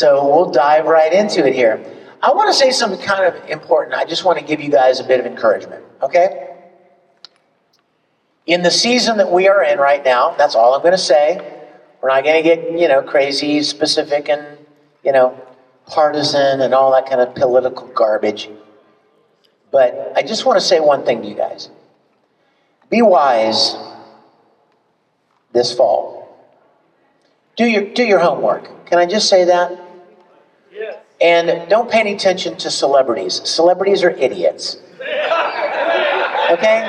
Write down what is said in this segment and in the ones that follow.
So we'll dive right into it here. I want to say something kind of important. I just want to give you guys a bit of encouragement, okay? In the season that we are in right now, that's all I'm going to say. We're not going to get, crazy, specific, and, partisan and all that kind of political garbage. But I just want to say one thing to you guys. Be wise this fall. Do your homework. Can I just say that? Yeah. And don't pay any attention to celebrities. Celebrities are idiots. Okay?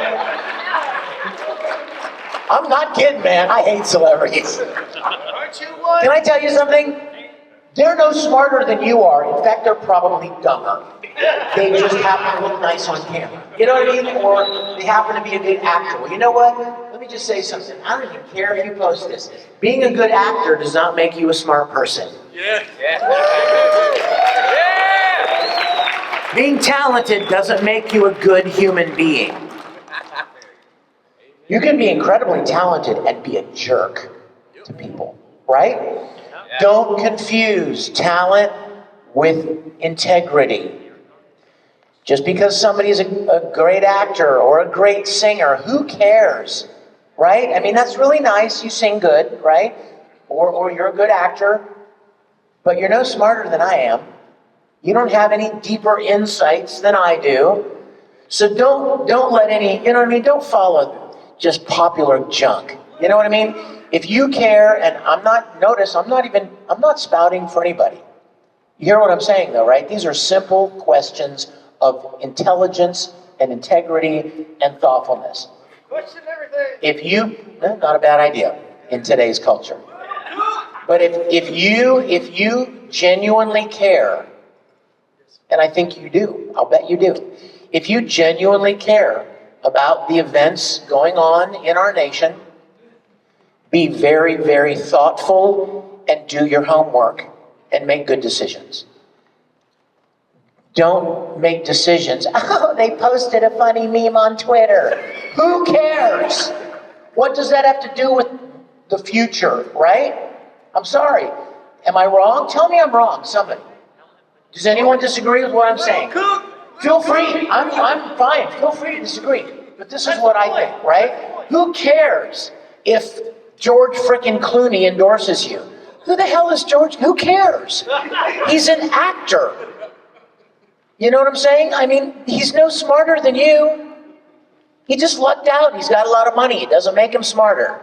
I'm not kidding, man. I hate celebrities. Aren't you one? Can I tell you something? They're no smarter than you are. In fact, they're probably dumber. They just happen to look nice on camera. You know what I mean? Or they happen to be a good actor. Well, you know what? Let me just say something. I don't even care if you post this. Being a good actor does not make you a smart person. Yeah. Being talented doesn't make you a good human being. You can be incredibly talented and be a jerk to people, right? Don't confuse talent with integrity. Just because somebody's a great actor or a great singer, who cares, right? I mean, that's really nice. You sing good, right? Or you're a good actor, but you're no smarter than I am. You don't have any deeper insights than I do. So don't let any, don't follow just popular junk. You know what I mean? If you care, and I'm not spouting for anybody. You hear what I'm saying though, right? These are simple questions of intelligence and integrity and thoughtfulness. Question everything. Not a bad idea in today's culture. But if you genuinely care, and I think you do, I'll bet you do. If you genuinely care about the events going on in our nation, be very, very thoughtful and do your homework and make good decisions. Don't make decisions. Oh, they posted a funny meme on Twitter. Who cares? What does that have to do with the future, right? I'm sorry. Am I wrong? Tell me I'm wrong, somebody. Does anyone disagree with what I'm saying? Feel free. I'm fine. Feel free to disagree. But this is what I think, right? Who cares if George frickin' Clooney endorses you? Who the hell is George? Who cares? He's an actor. You know what I'm saying? I mean, he's no smarter than you. He just lucked out. He's got a lot of money. It doesn't make him smarter.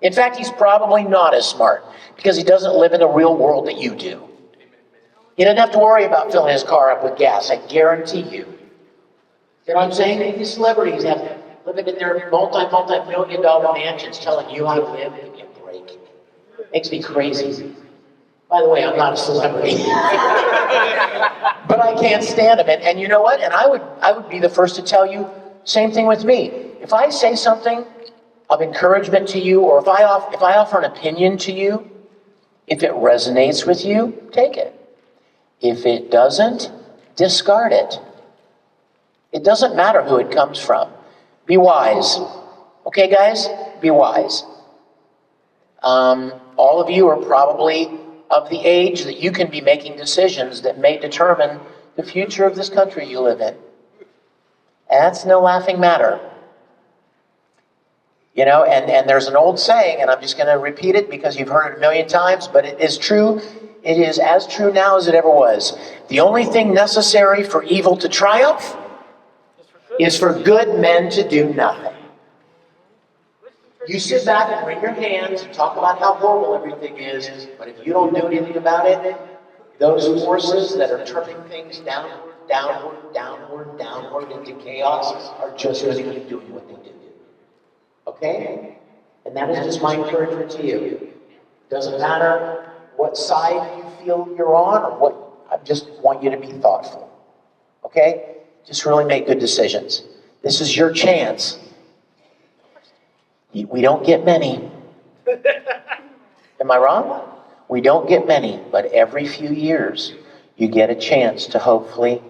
In fact, he's probably not as smart because he doesn't live in the real world that you do. He doesn't have to worry about filling his car up with gas, I guarantee you. You know what I'm saying? These celebrities have living in their multi-million-dollar mansions telling you how to live. Give me a break. Makes me crazy. By the way, I'm not a celebrity. But I can't stand them. And you know what? And I would be the first to tell you, same thing with me. If I say something of encouragement to you, or if I offer an opinion to you, if it resonates with you, take it. If it doesn't, discard it. It doesn't matter who it comes from. Be wise. Okay, guys? Be wise. All of you are probably of the age that you can be making decisions that may determine the future of this country you live in. And that's no laughing matter. You know, and there's an old saying, and I'm just going to repeat it because you've heard it a million times, but it is true. It is as true now as it ever was. The only thing necessary for evil to triumph is for good men to do nothing. You sit back and wring your hands and talk about how horrible everything is, but if you don't do anything about it, those forces that are turning things downward into chaos are just going to keep doing what they do. Okay? And that is just my encouragement to you. Doesn't matter what side you feel you're on or what, I just want you to be thoughtful. Okay? Just really make good decisions. This is your chance. We don't get many. Am I wrong? We don't get many, but every few years you get a chance to hopefully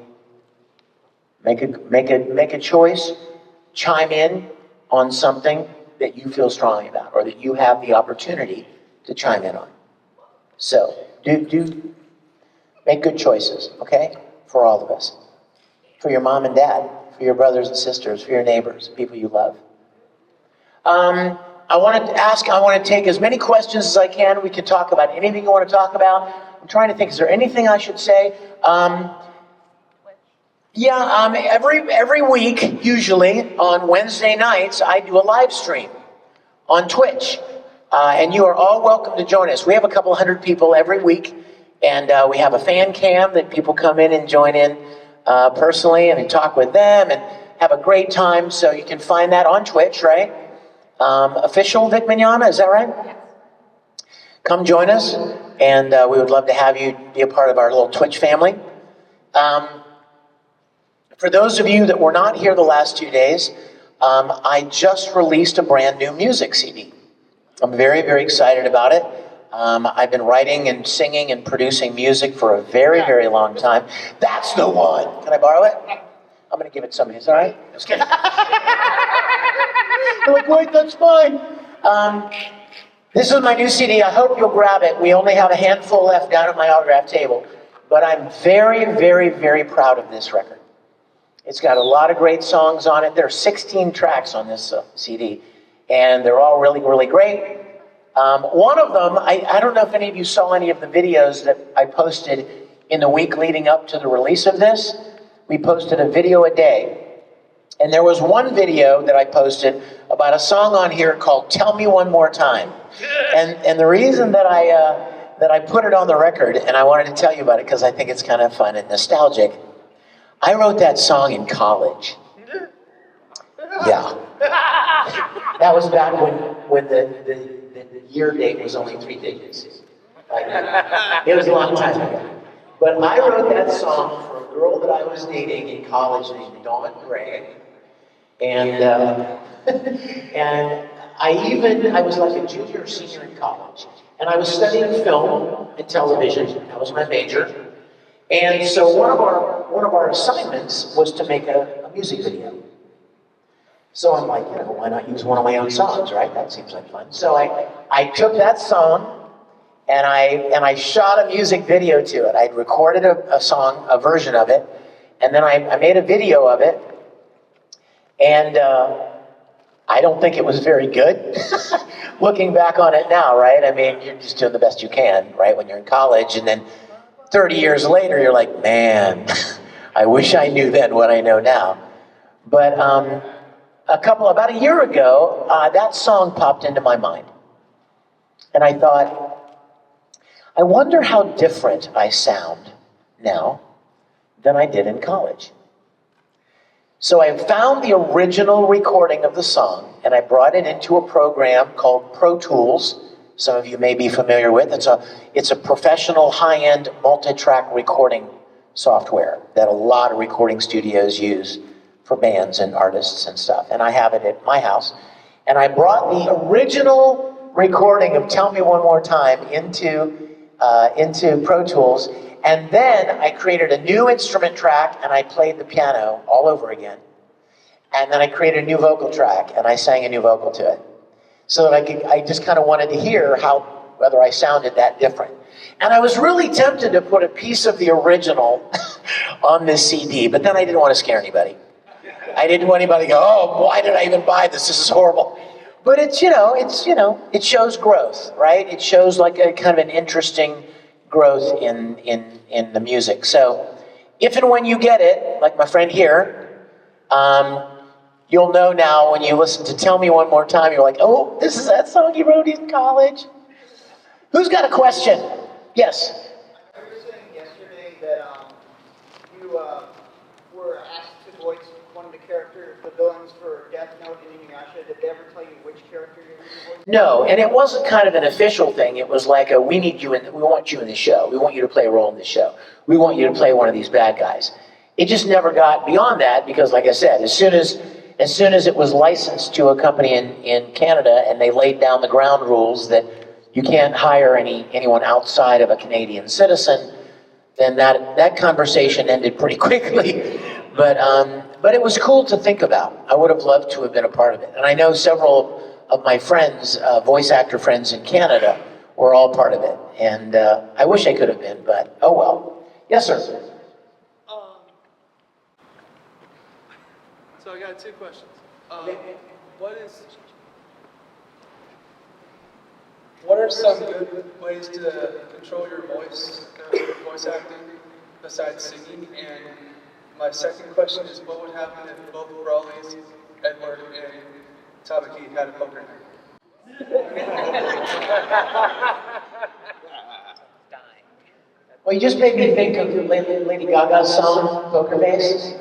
make a choice, chime in on something that you feel strongly about, or that you have the opportunity to chime in on. So do Make good choices, okay? For all of us. For your mom and dad, for your brothers and sisters, for your neighbors, people you love. I want to take as many questions as I can. We can talk about anything you want to talk about. I'm trying to think, is there anything I should say? Every week, usually, on Wednesday nights, I do a live stream on Twitch. And you are all welcome to join us. We have a couple hundred people every week, and we have a fan cam that people come in and join in personally and talk with them and have a great time. So you can find that on Twitch, right? Official Vic Mignogna, is that right? Yes. Come join us, and we would love to have you be a part of our little Twitch family. For those of you that were not here the last 2 days, I just released a brand new music CD. I'm very, very excited about it. I've been writing and singing and producing music for a very, very long time. That's the one. Can I borrow it? I'm going to give it to somebody. Is that all right? Just kidding. They're like, wait, that's fine. This is my new CD. I hope you'll grab it. We only have a handful left down at my autograph table. But I'm very, very, very proud of this record. It's got a lot of great songs on it. There are 16 tracks on this CD. And they're all really, really great. One of them, I don't know if any of you saw any of the videos that I posted in the week leading up to the release of this. We posted a video a day. And there was one video that I posted about a song on here called Tell Me One More Time. And the reason that I put it on the record, and I wanted to tell you about it because I think it's kind of fun and nostalgic, I wrote that song in college. Yeah. That was back when the year date was only 3 digits. It was a long time ago. But I wrote that song for a girl that I was dating in college named Dawn Gray. And I was like a junior or senior in college. And I was studying film and television. That was my major. And so one of our assignments was to make a music video. So I'm like, why not use one of my own songs, right? That seems like fun. So I took that song and I shot a music video to it. I'd recorded a song, a version of it, and then I made a video of it. And I don't think it was very good. Looking back on it now, right? I mean, you're just doing the best you can, right? When you're in college, and then 30 years later, you're like, man, I wish I knew then what I know now. But about a year ago, that song popped into my mind. And I thought, I wonder how different I sound now than I did in college. So I found the original recording of the song, and I brought it into a program called Pro Tools. Some of you may be familiar with. It's a professional, high-end, multi-track recording software that a lot of recording studios use for bands and artists and stuff. And I have it at my house. And I brought the original recording of Tell Me One More Time into Pro Tools. And then I created a new instrument track and I played the piano all over again. And then I created a new vocal track and I sang a new vocal to it. So that I just kind of wanted to hear whether I sounded that different. And I was really tempted to put a piece of the original on this CD, but then I didn't want to scare anybody. I didn't want anybody to go, oh, why did I even buy this? This is horrible. But it shows growth, right? It shows like a kind of an interesting growth in the music. So if and when you get it, like my friend here, you'll know now when you listen to Tell Me One More Time, you're like, oh, this is that song you wrote in college. Who's got a question? Yes. You were saying yesterday that you were asked to voice one of the characters, the villains for Death Note and Inuyasha. Did they ever tell you which character you were going to voice? No, and it wasn't kind of an official thing. It was like, we want you in the show. We want you to play a role in the show. We want you to play one of these bad guys. It just never got beyond that because, like I said, as soon as it was licensed to a company in Canada and they laid down the ground rules that you can't hire anyone outside of a Canadian citizen, then that conversation ended pretty quickly. But it was cool to think about. I would have loved to have been a part of it. And I know several of my friends, voice actor friends in Canada, were all part of it. And I wish I could have been, but oh well. Yes, sir. So I got two questions. What are some good ways to control your voice, voice acting, besides singing? And my second question is, what would happen if both Brawleys, Edward and Tamaki, had a poker night? Well, you just made me think of Lady Gaga's song, Poker Face.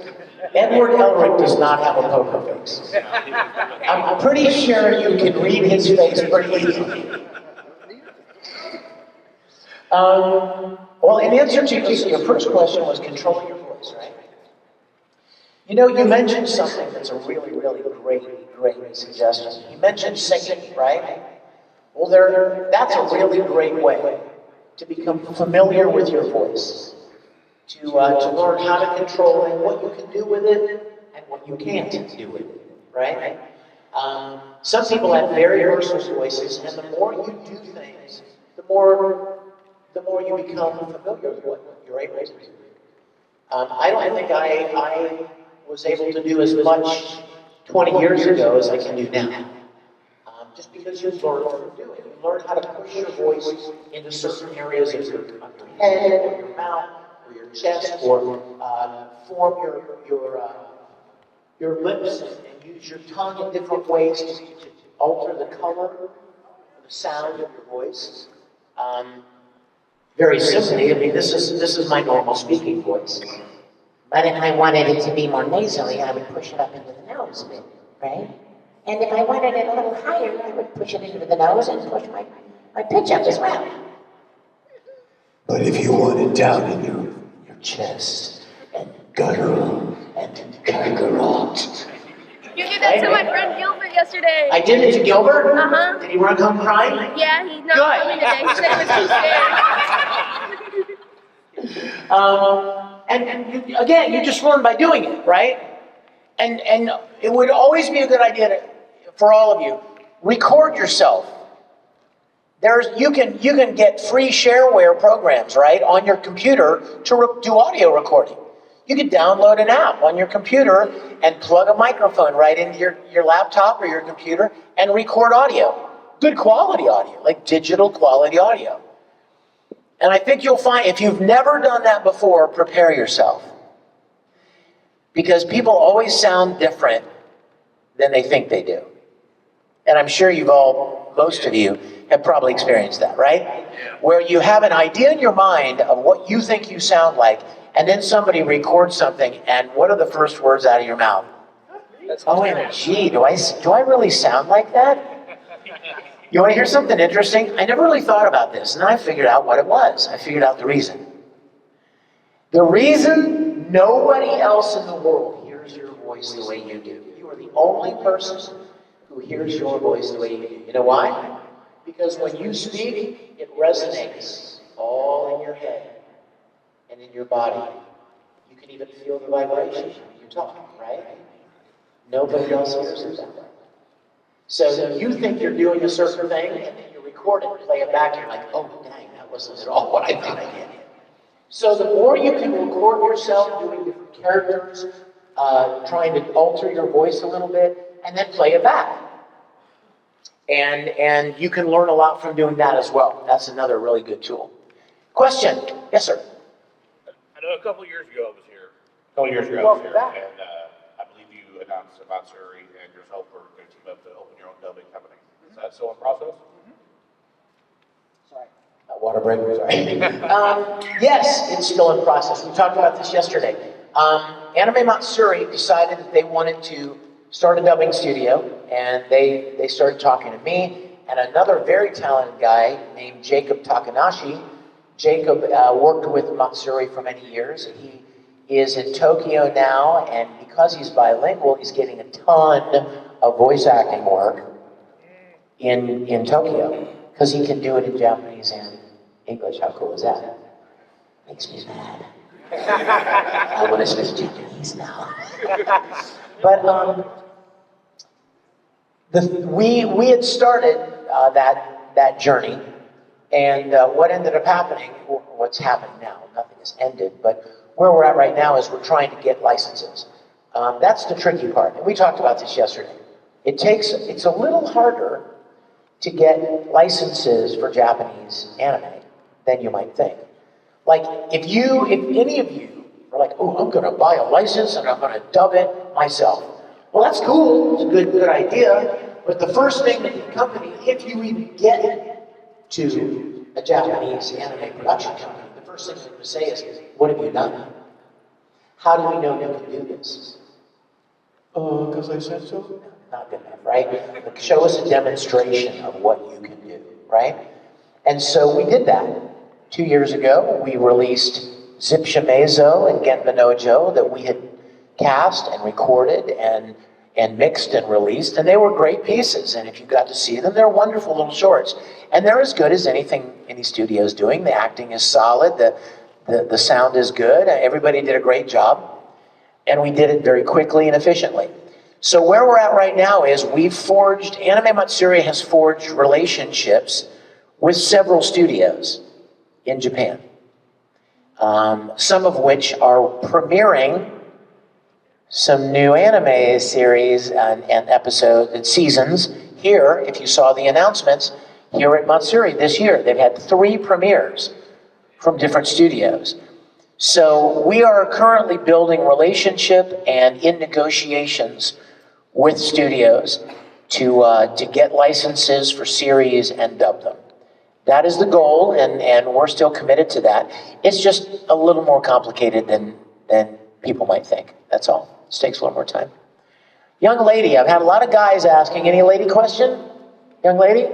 Edward Elric does not have a poker face. I'm pretty sure you can read his face pretty easily. Well, in answer to your first question was controlling your voice, right? You know, you mentioned something that's a really, really great suggestion. You mentioned singing, right? Well, that's a really great way to become familiar with your voice, to learn how to control it, what you can do with it, and what you can't do with it, right? Some people have very versatile voices, and the more you do things, the more you become familiar with what you're able to do. I don't think I was able to do as much 20 years ago as I can do now. Just because you learn from doing it. You learn how to push your voice into certain areas of your head, or your mouth, or your chest, or form your lips and use your tongue in different ways to alter the color or the sound of your voice. Very simply, I mean, this is my normal speaking voice. But if I wanted it to be more nasally, I would push it up into the nose a bit, right? And if I wanted it a little higher, I would push it into the nose and push my pitch up as well. But if you want it down in your chest and guttural and gargarot. You did that to my friend Gilbert yesterday. I did it to Gilbert? Uh-huh. Did he run home crying? Yeah, he's not coming today. He said he was too scared. And you, again, you just learn by doing it, right? And it would always be a good idea for all of you, record yourself. You can get free shareware programs, right, on your computer to do audio recording. You can download an app on your computer and plug a microphone right into your laptop or your computer and record audio. Good quality audio, like digital quality audio. And I think you'll find, if you've never done that before, prepare yourself. Because people always sound different than they think they do. And I'm sure most of you have probably experienced that, right? Where you have an idea in your mind of what you think you sound like, and then somebody records something, and what are the first words out of your mouth? OMG, do I really sound like that? You want to hear something interesting? I never really thought about this, and then I figured out what it was. I figured out the reason. The reason nobody else in the world hears your voice the way you do. You are the only person who hears your voice the way you do. You know why? Because when you speak, it resonates all in your head and in your body. You can even feel the vibration when you talk, right? Nobody else hears it that way. So you think you're doing a certain thing, and then you record it and play it back, and you're like, oh, dang, that wasn't at all what I thought I did. So the more you can record yourself doing different characters, trying to alter your voice a little bit, and then play it back. And you can learn a lot from doing that as well. That's another really good tool. Question? Yes, sir. I know a couple years ago I was here. And I believe you announced that Matsuri and yourself were going to team up to open your own dubbing company. Is that still in process? Sorry. Water break, sorry. Yes, it's still in process. We talked about this yesterday. Anime Matsuri decided that they wanted to start a dubbing studio, and they started talking to me and another very talented guy named Jacob Takanashi. Jacob worked with Matsuri for many years. He is in Tokyo now, and because he's bilingual, he's getting a ton of voice acting work in Tokyo, because he can do it in Japanese and English. How cool is that? Makes me mad. I want to speak Japanese now. But we had started that journey, And what ended up happening, or what's happening now, nothing has ended, but where we're at right now is we're trying to get licenses. That's the tricky part. And we talked about this yesterday. It's a little harder to get licenses for Japanese anime than you might think. Like, if any of you are like, oh, I'm gonna buy a license and I'm gonna dub it myself. Well, that's cool, it's a good idea, but the first thing that the company, if you even get to a Japanese anime production company, the first thing they would say is, what have you done? How do we know you can do this? Because I said so? Not good enough, right? Like, show us a demonstration of what you can do, right? And so we did that. 2 years ago, we released Zipshimezo and Genbanojo that we had cast and recorded and mixed and released, and they were great pieces. And if you got to see them, they're wonderful little shorts. And they're as good as anything any studio's doing. The acting is solid, the sound is good, everybody did a great job. And we did it very quickly and efficiently. So where we're at right now is Anime Matsuri has forged relationships with several studios in Japan. Some of which are premiering some new anime series and episodes and seasons here, if you saw the announcements, here at Matsuri this year. They've had 3 premieres from different studios. So we are currently building relationship and in negotiations with studios to get licenses for series and dub them. That is the goal, and we're still committed to that. It's just a little more complicated than people might think. That's all. It takes a little more time. Young lady, I've had a lot of guys asking. Any lady question? Young lady?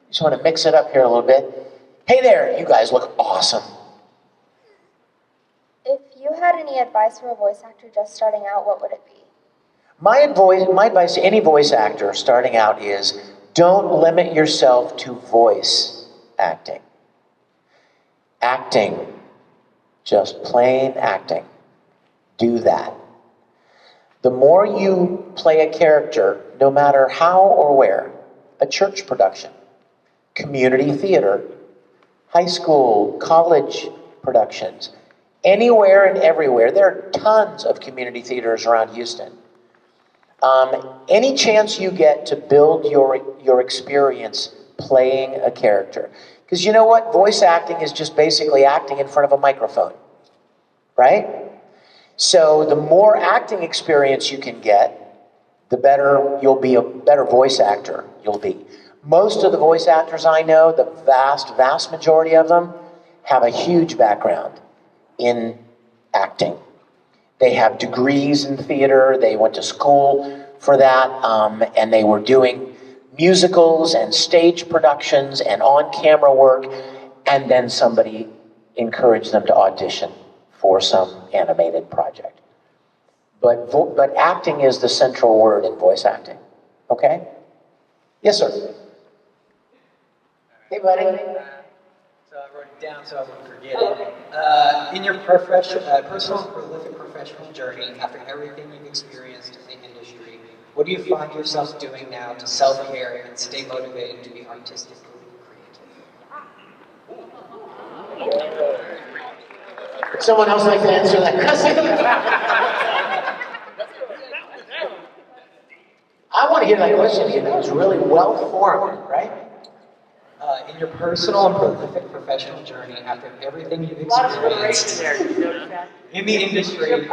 Just want to mix it up here a little bit. Hey there, you guys look awesome. If you had any advice for a voice actor just starting out, what would it be? My advice to any voice actor starting out is don't limit yourself to voice acting. Acting. Just plain acting. Do that. The more you play a character, no matter how or where, a church production, community theater, high school, college productions, anywhere and everywhere. There are tons of community theaters around Houston. Any chance you get to build your experience playing a character. Because you know what? Voice acting is just basically acting in front of a microphone, right? So the more acting experience you can get, the better you'll be, a better voice actor you'll be. Most of the voice actors I know, the vast majority of them, have a huge background in acting. They have degrees in theater, they went to school for that, and they were doing musicals and stage productions and on-camera work, and then somebody encouraged them to audition for some animated project. But acting is the central word in voice acting, okay? Yes, sir. Hey, buddy. So I wrote it down so I wouldn't forget it. In your personal prolific professional journey, after everything you've experienced in the industry, what do you find yourself doing now to self-care and stay motivated to be artistically creative? Someone else like to answer that question? I want to hear that question again. That was really well formed, right? In your personal and prolific professional journey, after everything you've experienced in the industry,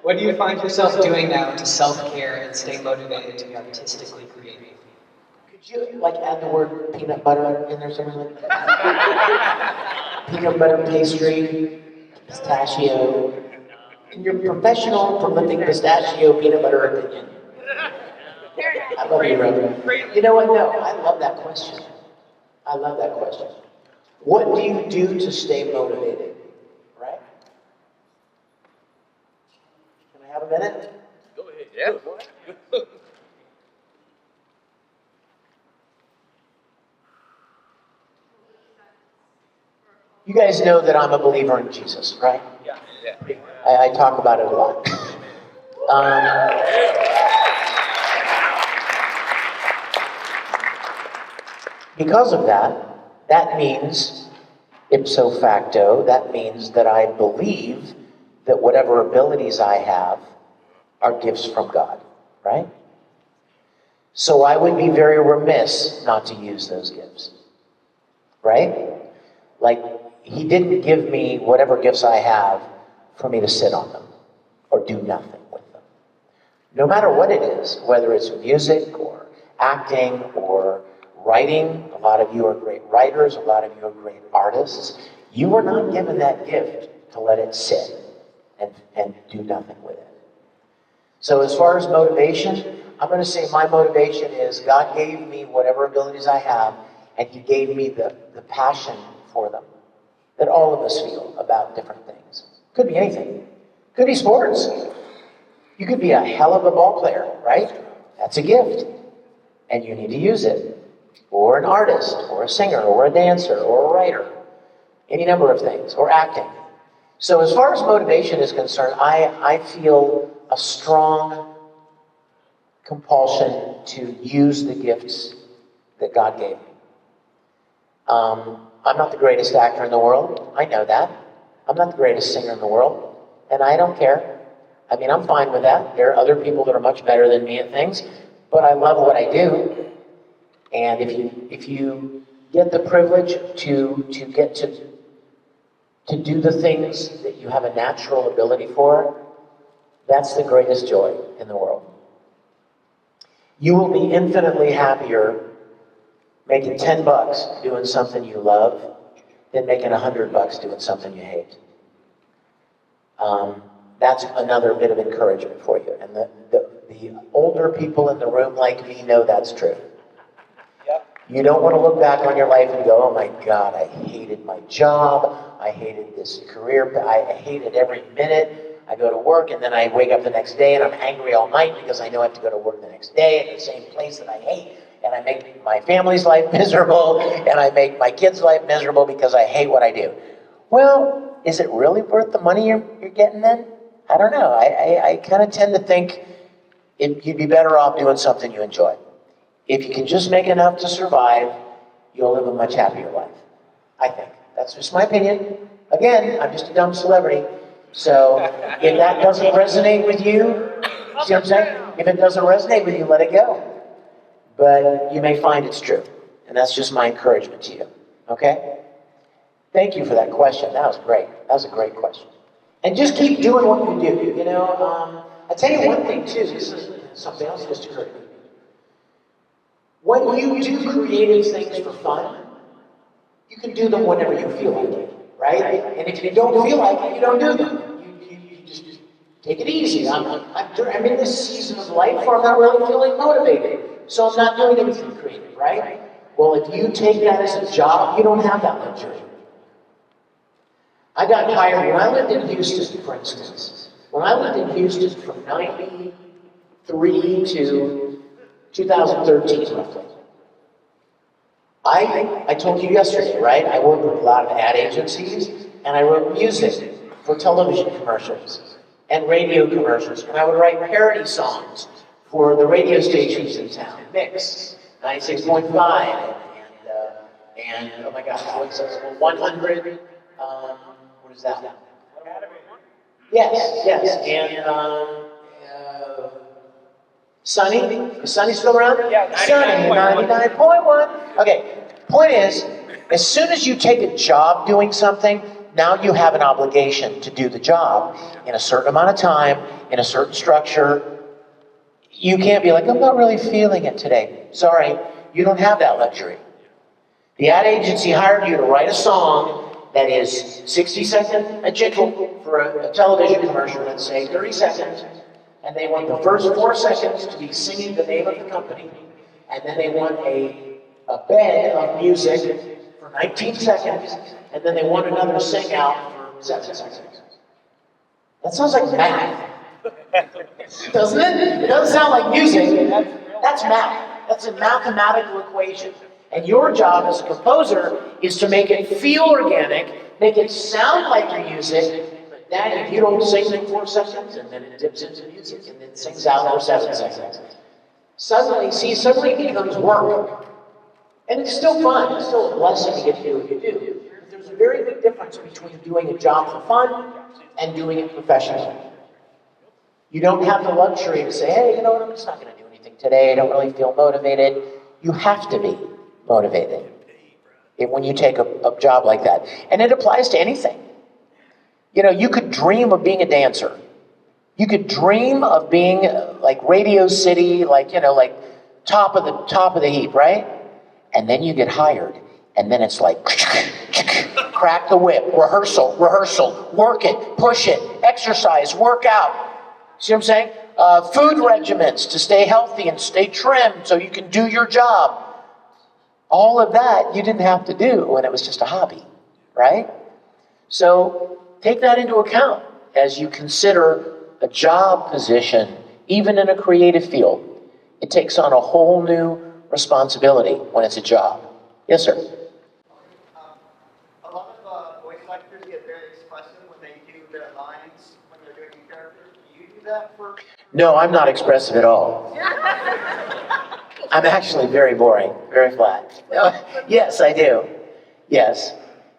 what do you find yourself doing now to self-care and stay motivated to be artistically creative? Could you like add the word peanut butter in there somewhere? Like that? Peanut butter pastry, pistachio. In your professional, prolific pistachio peanut butter opinion. I love you, brother. You know what? No, I love that question. I love that question. What do you do to stay motivated? Right? Can I have a minute? Go ahead. Yeah. You guys know that I'm a believer in Jesus, right? Yeah. I talk about it a lot. Because of that, that means, ipso facto, that means that I believe that whatever abilities I have are gifts from God, right? So I would be very remiss not to use those gifts, right? Like, he didn't give me whatever gifts I have for me to sit on them or do nothing with them. No matter what it is, whether it's music or acting or writing, a lot of you are great writers, a lot of you are great artists. You were not given that gift to let it sit and do nothing with it. So as far as motivation, I'm going to say my motivation is God gave me whatever abilities I have, and he gave me the passion for them that all of us feel about different things. Could be anything. Could be sports. You could be a hell of a ball player, right? That's a gift, and you need to use it. Or an artist, or a singer, or a dancer, or a writer. Any number of things, or acting. So as far as motivation is concerned, I feel a strong compulsion to use the gifts that God gave me. I'm not the greatest actor in the world. I know that. I'm not the greatest singer in the world. And I don't care. I mean, I'm fine with that. There are other people that are much better than me at things. But I love what I do. And if you get the privilege to get to do the things that you have a natural ability for, that's the greatest joy in the world. You will be infinitely happier making $10 doing something you love than making $100 doing something you hate. That's another bit of encouragement for you. And the older people in the room like me know that's true. You don't want to look back on your life and go, oh my God, I hated my job, I hated this career, I hated every minute. I go to work and then I wake up the next day and I'm angry all night because I know I have to go to work the next day in the same place that I hate, and I make my family's life miserable, and I make my kids' life miserable because I hate what I do. Well, is it really worth the money you're getting then? I don't know. I kind of tend to think you'd be better off doing something you enjoy. If you can just make enough to survive, you'll live a much happier life. I think. That's just my opinion. Again, I'm just a dumb celebrity. So if that doesn't resonate with you, see what I'm saying? If it doesn't resonate with you, let it go. But you may find it's true. And that's just my encouragement to you. Okay? Thank you for that question. That was great. That was a great question. And just keep doing what you do. You know, I'll tell you one thing too. This is something else that just occurred to me. When you do creative things for fun, you can do them whenever you feel like it, right? And if you don't feel like it, you don't do them. You just take it easy. I'm in this season of life where I'm not really feeling motivated, so I'm not doing anything creative, right? Well, if you take that as a job, you don't have that luxury. I got hired when I lived in Houston, for instance. When I lived in Houston from 93 to 2013, roughly. I told you yesterday, right? I worked with a lot of ad agencies, and I wrote music for television commercials and radio commercials, and I would write parody songs for the radio stations in town. Mix 96.5 and oh my gosh, what's 100? What is that? Yes, and Sunny? Is Sunny still around? Yeah, Sunny, 99.1. Okay, point is, as soon as you take a job doing something, now you have an obligation to do the job in a certain amount of time, in a certain structure. You can't be like, I'm not really feeling it today. Sorry, you don't have that luxury. The ad agency hired you to write a song that is 60 seconds, a jingle for a television commercial, let's say 30 seconds. And they want the first 4 seconds to be singing the name of the company. And then they want a bed of music for 19 seconds. And then they want another sing out for 7 seconds. That sounds like math. Doesn't it? It doesn't sound like music. That's math. That's a mathematical equation. And your job as a composer is to make it feel organic, make it sound like music. That if you don't sing in 4 seconds, and then it dips into music, and then sings out for 7 seconds. Suddenly it becomes work. And it's still fun. It's still a blessing to get to do what you do. But there's a very big difference between doing a job for fun and doing it professionally. You don't have the luxury to say, hey, you know what, I'm just not going to do anything today. I don't really feel motivated. You have to be motivated when you take a job like that. And it applies to anything. You know, you could dream of being a dancer. You could dream of being like Radio City, like, you know, like top of the heap, right? And then you get hired, and then it's like, crack the whip, rehearsal, work it, push it, exercise, work out. See what I'm saying? Food regimens to stay healthy and stay trim so you can do your job. All of that you didn't have to do when it was just a hobby, right? So take that into account as you consider a job position, even in a creative field. It takes on a whole new responsibility when it's a job. Yes, sir? A lot of voice actors get very expressive when they do their lines, when they're doing a character. Do you do that for... No, I'm not expressive at all. I'm actually very boring, very flat. Yes, I do. Yes.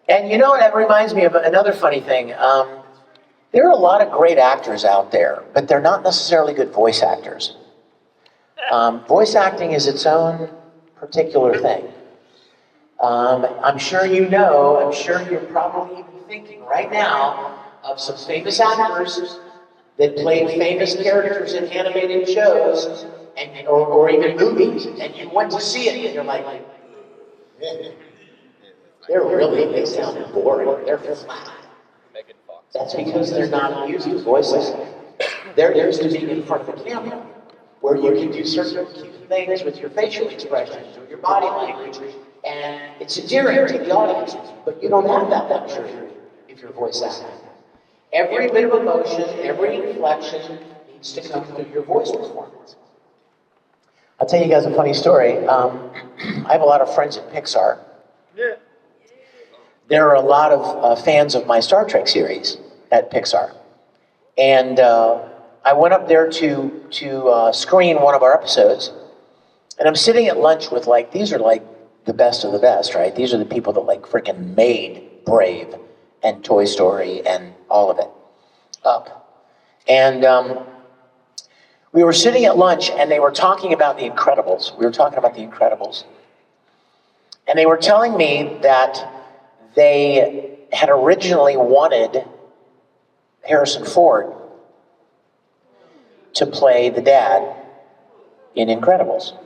And you know what, that reminds me of another funny thing. There are a lot of great actors out there, but they're not necessarily good voice actors. Voice acting is its own particular thing. I'm sure you know, I'm sure you're probably even thinking right now of some famous actors that played famous characters in animated shows or even movies, and you went to see it, and you're like, they sound boring, they're flat. That's because they're not used to voices. They're used to being in front of the camera, where you can do certain cute things with your facial expressions or your body language, and it's endearing to the audience, but you don't have that luxury if you're voice acting. Every bit of emotion, every inflection needs to come through your voice performance. I'll tell you guys a funny story. I have a lot of friends at Pixar. Yeah. There are a lot of fans of my Star Trek series at Pixar. And I went up there to screen one of our episodes. And I'm sitting at lunch with, like, these are like the best of the best, right? These are the people that like freaking made Brave and Toy Story and all of it up. And we were sitting at lunch and they were talking about The Incredibles. We were talking about The Incredibles. And they were telling me that they had originally wanted Harrison Ford to play the dad in Incredibles.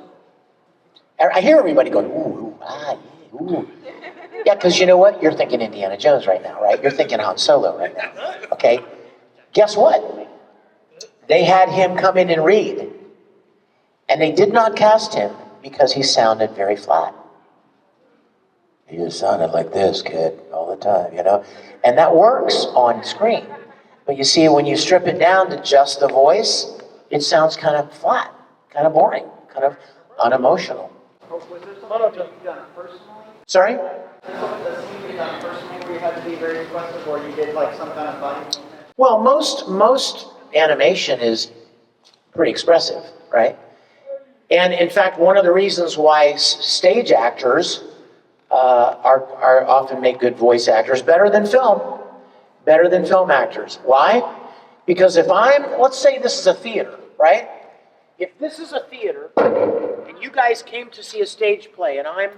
I hear everybody going, ooh, ah, yeah, ooh. Yeah, because you know what? You're thinking Indiana Jones right now, right? You're thinking Han Solo right now. Okay? Guess what? They had him come in and read. And they did not cast him because he sounded very flat. He just sounded like this, kid, all the time, you know? And that works on screen. But you see, when you strip it down to just the voice, it sounds kind of flat, kind of boring, kind of unemotional. Was there something that you've done personally? Sorry? Was there something you've done personally where you had to be very expressive, or you did like some kind of body? Well, most animation is pretty expressive, right? And in fact, one of the reasons why stage actors are often make good voice actors, better than film actors. Why? Because if let's say this is a theater, right? If this is a theater, and you guys came to see a stage play, and I'm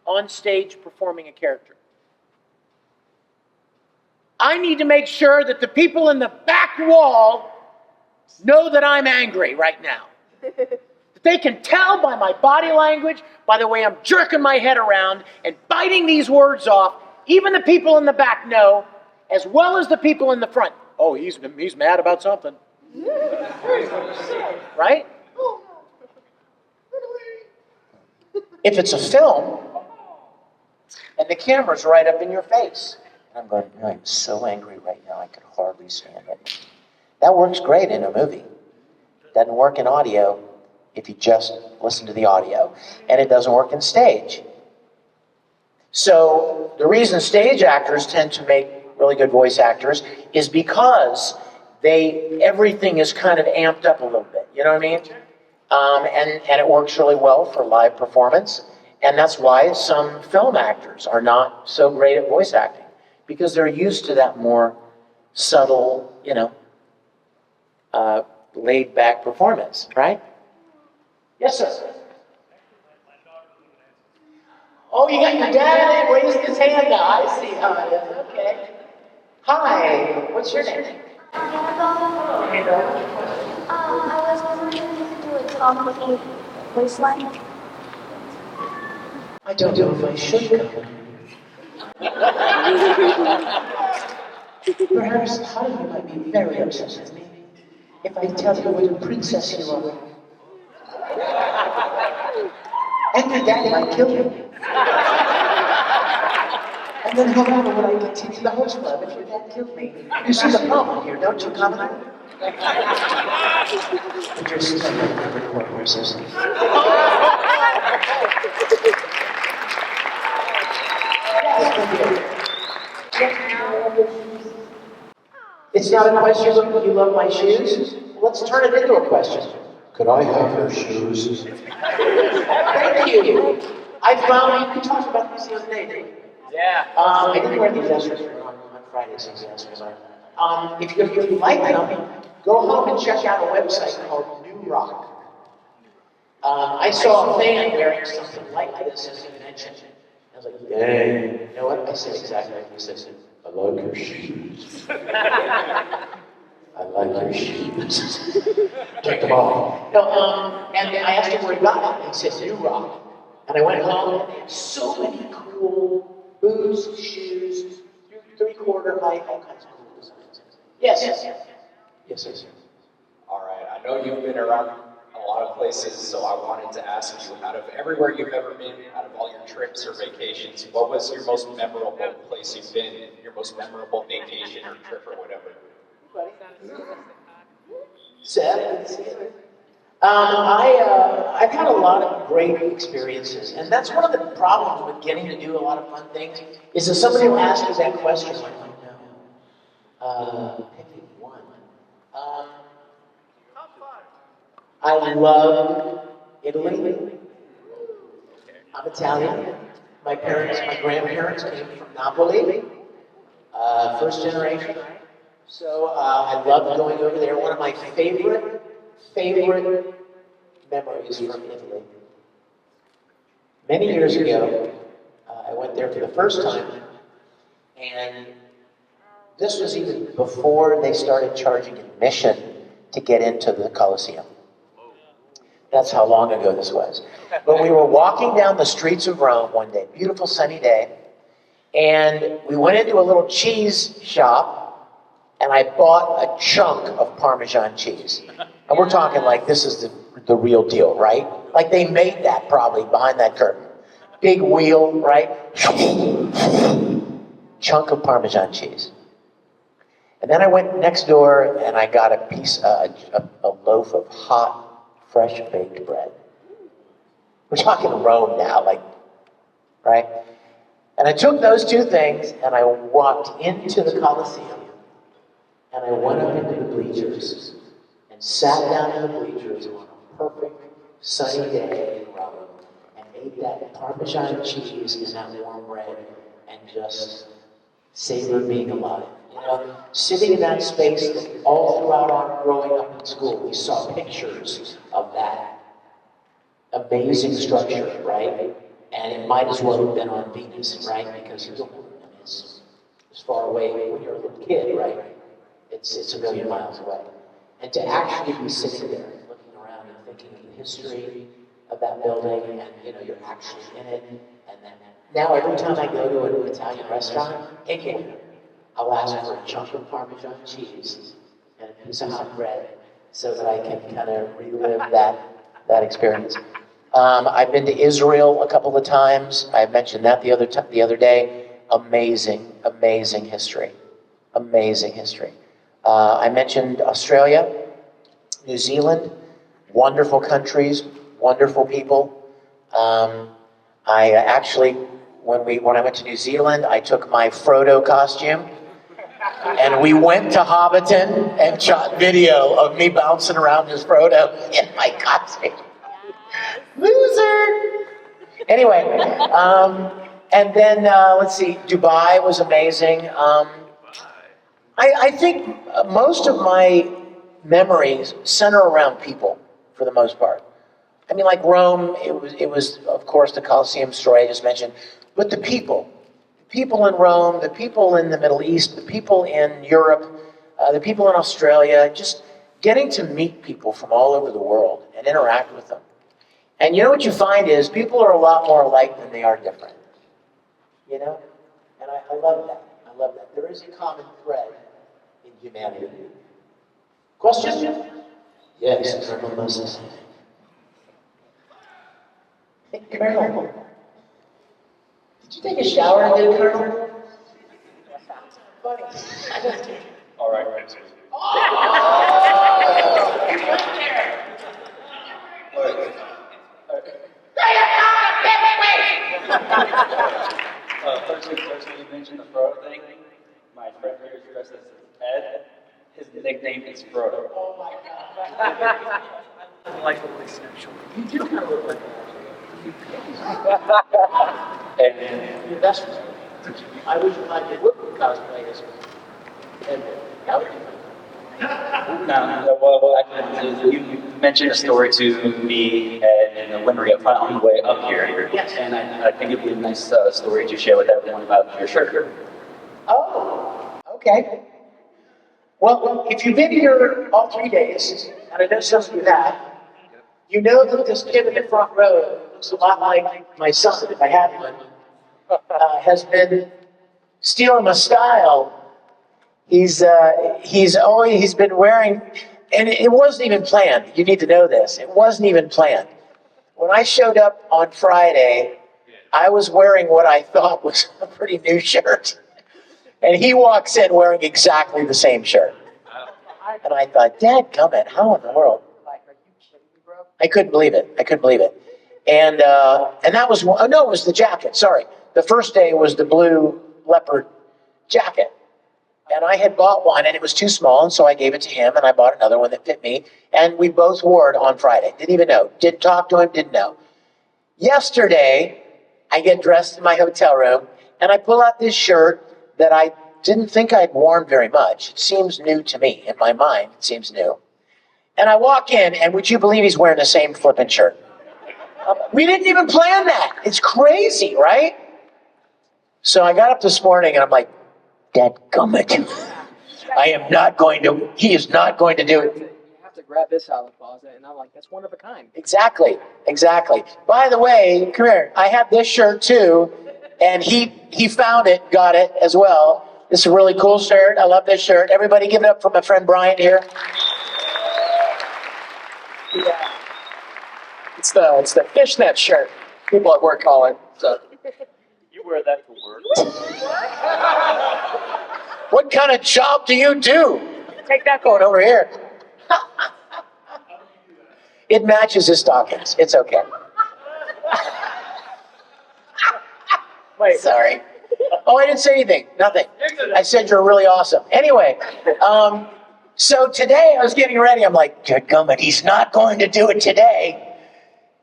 on stage performing a character, I need to make sure that the people in the back wall know that I'm angry right now. That they can tell by my body language, by the way I'm jerking my head around and biting these words off. Even the people in the back know, as well as the people in the front. Oh, he's mad about something. Right? If it's a film, and the camera's right up in your face, and I'm going, I'm so angry right now, I can hardly stand it. That works great in a movie. Doesn't work in audio if you just listen to the audio. And it doesn't work in stage. So the reason stage actors tend to make really good voice actors is because everything is kind of amped up a little bit. You know what I mean? And it works really well for live performance. And that's why some film actors are not so great at voice acting, because they're used to that more subtle, laid back performance, right? Yes, sir. Oh, you got your dad raised his hand now. I see how it is. Okay. Hi, what's your name? I was wondering if you could do a talk with me voice line. I don't know if I should come. Perhaps Holly might be very upset with me if I tell her what a princess you are. And your daddy might kill you. And then how long would I continue the host club if your dad killed me? You see the problem here, don't you, Commodore? But you're still my report horses. It's not a question of you love my shoes. Let's turn it into a question. Could I have your shoes? Thank you. I found you talked about this the other day, didn't you? Yeah. I didn't wear these yesterday on Fridays. If you like them, go home and check out a website called New Rock. I saw a fan wearing something like this as a convention. I was like, dang. You know what? I said exactly like this. I said, I like your shoes. I like your shoes. Take them off. No, and I asked him where he got it, and he said, New Rock. And I went home, and they had so many cool boots, shoes, 3/4 height, all kinds of cool designs. Yes. All right, I know you've been around a lot of places, so I wanted to ask you, out of everywhere you've ever been, out of all your trips or vacations, what was your most memorable place you've been, your most memorable vacation or trip or whatever? Seth? I've had a lot of great experiences, and that's one of the problems with getting to do a lot of fun things, is that somebody will ask you that question, like, picking one. I love Italy. I'm Italian. My grandparents came from Napoli, first generation. So I loved going over there. One of my favorite memories from Italy. Many years ago, I went there for the first time, and this was even before they started charging admission to get into the Colosseum. That's how long ago this was. But we were walking down the streets of Rome one day, beautiful sunny day, and we went into a little cheese shop, and I bought a chunk of Parmesan cheese. And we're talking like this is the real deal, right? Like they made that probably behind that curtain. Big wheel, right? Chunk of Parmesan cheese. And then I went next door and I got a loaf of hot, fresh baked bread. We're talking Rome now, like, right? And I took those two things and I walked into the Colosseum and I went up into the bleachers and sat down in the bleachers on a perfect sunny day in Rome and ate that Parmesan cheese and that warm bread and just savored being alive. You know, sitting in that space that all throughout our growing up in school, we saw pictures of that amazing structure, right? And it might as well have been on Venus, right? Because it's far away when you're a little kid, right? It's a million miles away. And to actually be sitting there and looking around and thinking of the history of that building, and you're actually in it, and then now every time I go to an Italian restaurant, anywhere, I'll ask for a chunk of Parmesan cheese and a piece of hot bread so that I can kind of relive that experience. I've been to Israel a couple of times. I mentioned that the other day. Amazing history. Amazing history. I mentioned Australia, New Zealand, wonderful countries, wonderful people. I actually, when I went to New Zealand, I took my Frodo costume, and we went to Hobbiton and shot video of me bouncing around as Frodo in my costume. Loser! Anyway, and then let's see, Dubai was amazing. I think most of my memories center around people for the most part. I mean, like Rome, it was of course the Colosseum story I just mentioned, but the people in Rome, the people in the Middle East, the people in Europe, the people in Australia, just getting to meet people from all over the world and interact with them. And you know what you find is people are a lot more alike than they are different. You know? And I love that. I love that. There is a common thread in humanity. Question? Yes, Colonel Moses. Hey, Colonel. Did you take a shower today, Colonel? Funny. All right. First, when you mentioned the Frodo thing, my friend here is dressed as Ed. His nickname is Frodo. Oh my God. I like the way sexual. You do kind of look like And Your best friend. I wish I could cosplay as and that would be fun. no, well, actually, you mentioned a story to me and the Winry on the way up here. Yes. And I think it'd be a nice story to share with everyone about your shirt. Oh, okay. Well, if you've been here all 3 days, and I know some of you have, you know that this kid in the front row looks a lot like my son, if I had one, has been stealing my style. He's been wearing, and it wasn't even planned. You need to know this. It wasn't even planned. When I showed up on Friday, I was wearing what I thought was a pretty new shirt. And he walks in wearing exactly the same shirt. And I thought, dadgummit, how in the world? I couldn't believe it. And that was, no, it was the jacket, sorry. The first day was the blue leopard jacket. And I had bought one and it was too small, and so I gave it to him and I bought another one that fit me. And we both wore it on Friday. Didn't even know. Didn't talk to him, didn't know. Yesterday, I get dressed in my hotel room and I pull out this shirt that I didn't think I'd worn very much. It seems new to me. In my mind, it seems new. And I walk in, and would you believe he's wearing the same flippin' shirt? We didn't even plan that. It's crazy, right? So I got up this morning, and I'm like, dadgummit. He is not going to do it. You have to grab this out of the closet, and I'm like, that's one of a kind. Exactly. By the way, come here. I have this shirt too, and he found it, got it as well. This is a really cool shirt. I love this shirt. Everybody give it up for my friend Brian here. Yeah. It's the fishnet shirt, people at work call it. So. You wear that to work? What kind of job do you do? Take that going over here. It matches his stockings. It's okay. Wait. Sorry. Oh, I didn't say anything. Nothing. I said you're really awesome. Anyway, so today I was getting ready. I'm like, dadgummit, he's not going to do it today.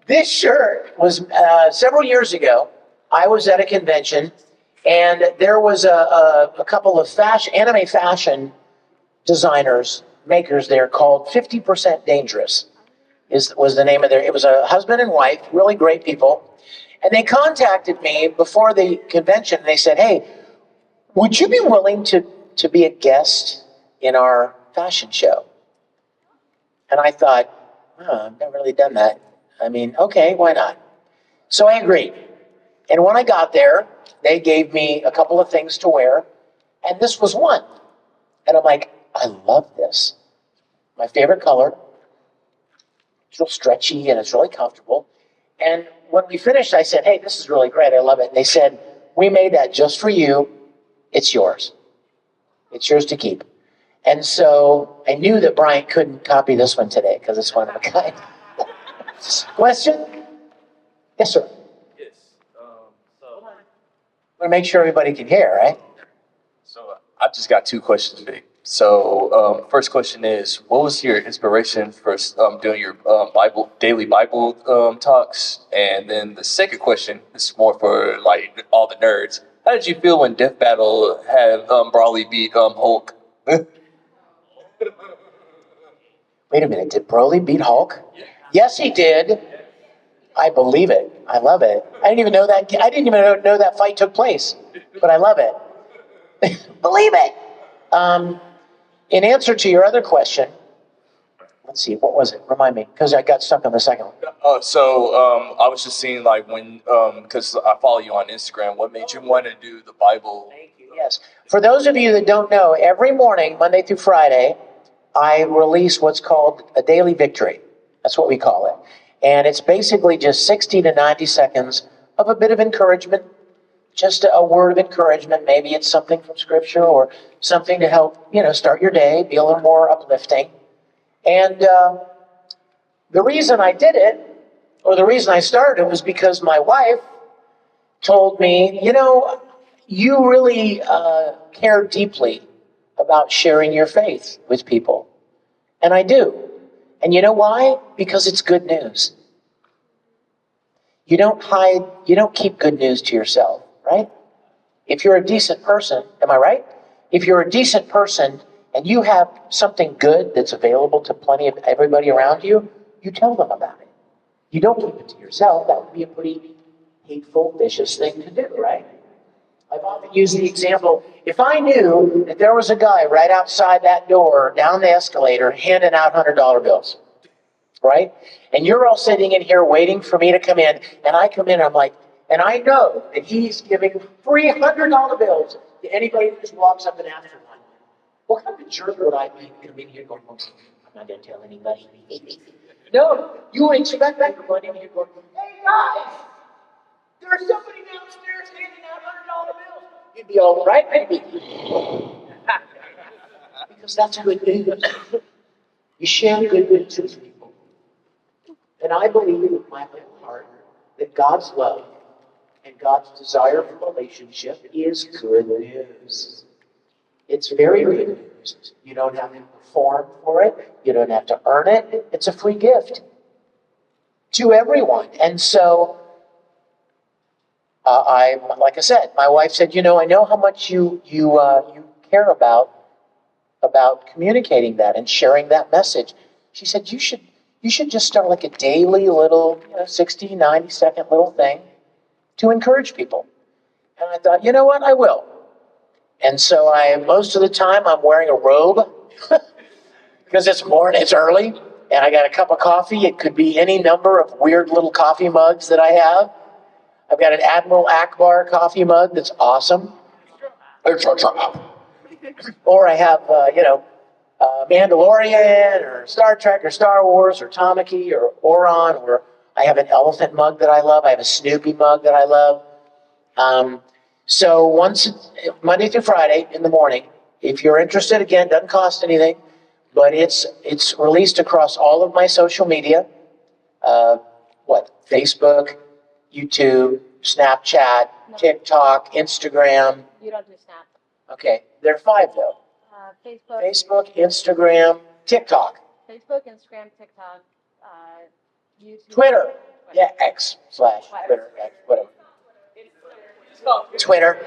This shirt was several years ago. I was at a convention, and there was a couple of anime fashion designers, makers there called 50% Dangerous was the name of it was a husband and wife, really great people. And they contacted me before the convention, and they said, hey, would you be willing to be a guest in our fashion show? And I thought, I've never really done that. I mean, okay, why not? So I agreed. And when I got there, they gave me a couple of things to wear, and this was one. And I'm like, I love this. My favorite color. It's real stretchy and it's really comfortable. And when we finished, I said, hey, this is really great. I love it. And they said, we made that just for you. It's yours. It's yours to keep. And so I knew that Brian couldn't copy this one today because it's one of a kind. Question? Yes, sir. Yes. I want to make sure everybody can hear, right? So I've just got two questions, Vic. So, first question is, what was your inspiration for doing your daily Bible talks? And then the second question is more for like all the nerds. How did you feel when Death Battle had Brawley beat Hulk? Wait a minute, did Broly beat Hulk? Yes, he did. I believe it. I love it. I didn't even know that. I didn't even know that fight took place, but I love it. Believe it. In answer to your other question, let's see, what was it? Remind me, because I got stuck on the second one. I was just seeing like when, because I follow you on Instagram, what made you want to do the Bible? Thank you. Yes. For those of you that don't know, every morning, Monday through Friday, I release what's called a daily victory. That's what we call it. And it's basically just 60 to 90 seconds of a bit of encouragement, just a word of encouragement. Maybe it's something from Scripture or something to help, start your day, be a little more uplifting. And the reason I did it, or the reason I started it, was because my wife told me, you really care deeply about sharing your faith with people. And I do. And you know why? Because it's good news. You don't keep good news to yourself, right? If you're a decent person, am I right? If you're a decent person and you have something good that's available to plenty of everybody around you, you tell them about it. You don't keep it to yourself. That would be a pretty hateful, vicious thing to do, right? I've often used the example, if I knew that there was a guy right outside that door, down the escalator, handing out $100 bills, right? And you're all sitting in here waiting for me to come in, and I come in and I'm like, and I know that he's giving $300 bills to anybody that just walks up and asks for one. What kind of jerk would I be to come in here going, I'm not going to tell anybody. No, you would expect that to run in here going, hey guys, there's somebody downstairs handing out $100 bills. You'd be all right, maybe. Because that's good news. You share good news with people. And I believe with my whole heart that God's love and God's desire for relationship is good news. It's very good news. You don't have to perform for it. You don't have to earn it. It's a free gift to everyone. And so, like I said, my wife said, I know how much you care about communicating that and sharing that message. She said, you should just start like a daily little, 60, 90 second little thing to encourage people. And I thought, you know what, I will. And so most of the time I'm wearing a robe because it's early, and I got a cup of coffee. It could be any number of weird little coffee mugs that I have. I've got an Admiral Akbar coffee mug that's awesome. Or I have, Mandalorian or Star Trek or Star Wars or Tamaki or Oran, or I have an elephant mug that I love. I have a Snoopy mug that I love. So Monday through Friday in the morning, if you're interested, again, doesn't cost anything, but it's released across all of my social media. Facebook, YouTube, Snapchat, TikTok, Instagram. You don't do Snap. Okay, there are 5 though. Facebook, Instagram, TikTok. Facebook, Instagram, TikTok, YouTube. Twitter. Yeah, X/Twitter, X, whatever. Twitter.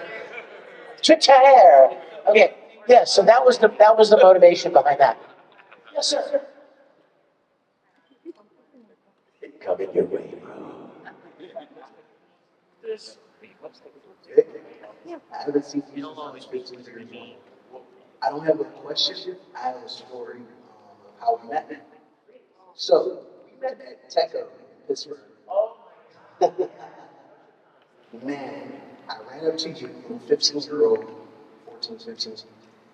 Okay, yeah, so that was the motivation behind that. Yes, sir. Coming your way, bro. I haven't seen you speak to me. I don't have a question. I have a story of how we met. So we met at Techo in Pittsburgh. Man, I ran up to you, 15-year-old, 14, 15,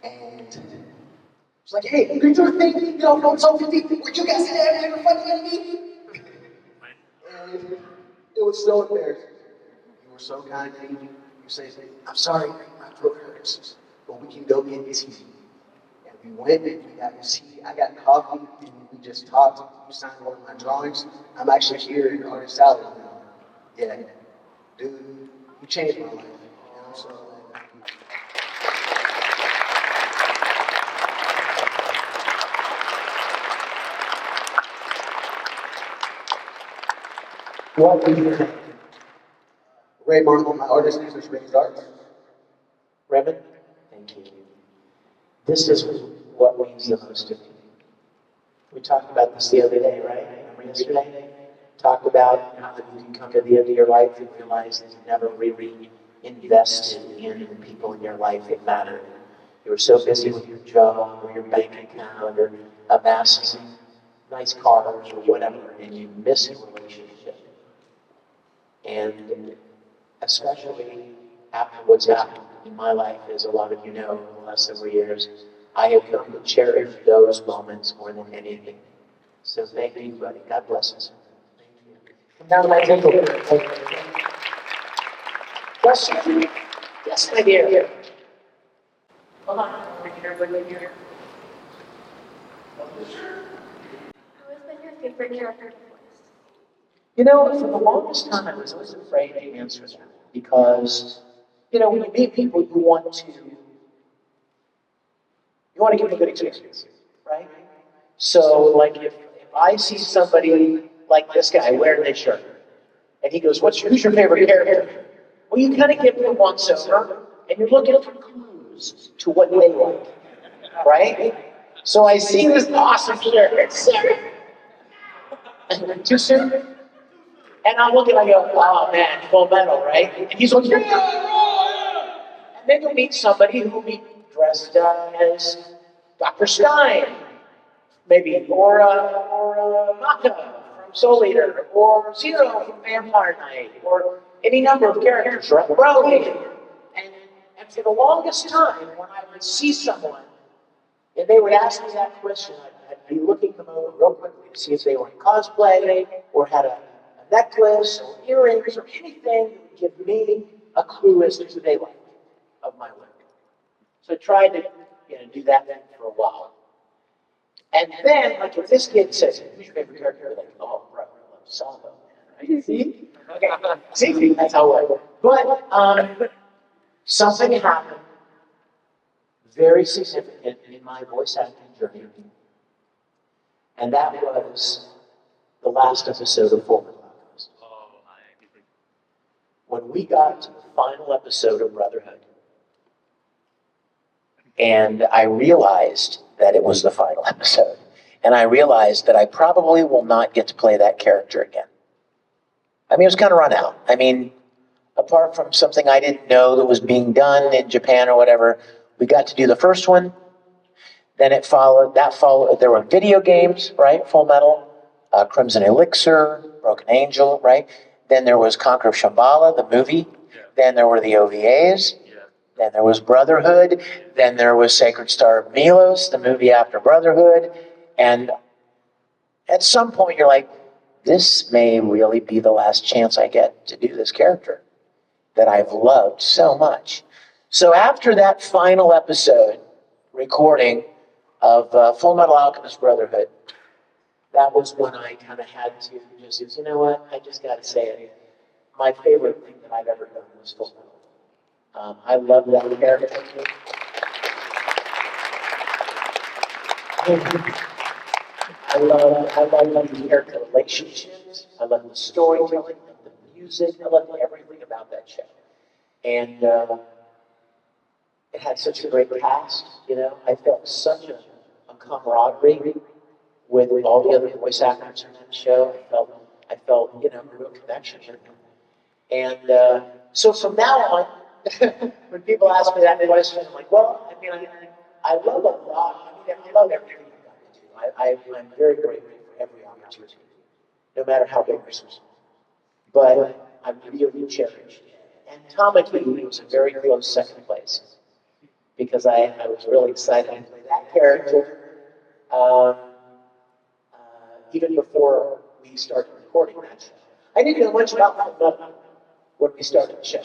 and it's like, hey, you do a thing, it's all 50. Would you guys ever funny at me? And it was so embarrassing. You were so kind to me. You say, I'm sorry, my throat hurts, but we can go get tea. And we went and we got tea. I got coffee, and we just talked. You signed one of my drawings. I'm actually here in Artist Salad now. Yeah, dude, you changed my life. And I'm so glad. What do you think? Raymond, my artist name is Raymond Arts. Raymond, thank you. This is what means the most to me. We talked about this the other day, right? Remember yesterday? Talked about how you can come to the end of your life and realize that you never really invested in the people in your life that mattered. You were so busy with your job or your bank account or amassing nice cars or whatever, and you miss a relationship. And especially after what's happened in my life, as a lot of you know, in the last several years, I have come to cherish those moments more than anything. So thank you, buddy. God bless us. Come down to my table. Question? Yes, my dear. Hold on. Who has been your favorite character to voice? You know, for the longest time, I was always afraid to answer that because, you know, when you meet people, you want to give them a good experience, right? So, like, if I see somebody like this guy wearing this shirt, and he goes, who's your favorite character? Well, you kind of give them once over, and you're looking for clues to what they like, right? So I see this awesome shirt, too soon? And I'm looking, I go, oh man, Full Metal, right? And he's like, yeah! And then you'll meet somebody who will be dressed as Dr. Stein, maybe, or Maka from Soul Eater, or Zero from Vampire Knight, or any number of characters, right? Brody. And for the longest time, when I would see someone, and they would ask me that question, I'd be looking them over real quickly to see if they were in cosplay, or had a necklace, or earrings, or anything that would give me a clue as to who they like of my work. So I tried to do that for a while. And then, like, if this kid says, who's your favorite character? They're like, oh, bro, I love Sabo. Right? See? Okay. See? That's how it works. But something happened very significant in my voice acting journey. And that was the last episode of Full Metal Alchemist. When we got to the final episode of Brotherhood, and I realized that it was the final episode, and I realized that I probably will not get to play that character again. I mean, it was kind of run out. I mean, apart from something I didn't know that was being done in Japan or whatever, we got to do the first one. Then that followed, there were video games, right? Full Metal, Crimson Elixir, Broken Angel, right? Then there was Conquer of Shambhala, the movie. Yeah. Then there were the OVAs. Yeah. Then there was Brotherhood. Then there was Sacred Star of Milos, the movie after Brotherhood. And at some point you're like, this may really be the last chance I get to do this character that I've loved so much. So after that final episode recording of Full Metal Alchemist Brotherhood, that was when I kind of had to just, you know what, I just got to say it. My favorite thing that I've ever done was Full Metal. I love that character. I love the character relationships. I love the storytelling, I love the music. I love everything about that show. And it had such a great cast, you know. I felt such a camaraderie with all the other voice actors in that show. I felt, you know, a real connection with them. And so from now on, when people ask me that question, I'm like, well, I mean, I love a lot. I mean, I love everything I've got to do. I'm very grateful for every opportunity, no matter how big or small. But I'm really cherished. And Tamaki was a very close second place, because I was really excited to play that character even before we started recording that show. I didn't know much about Full Metal when we started the show.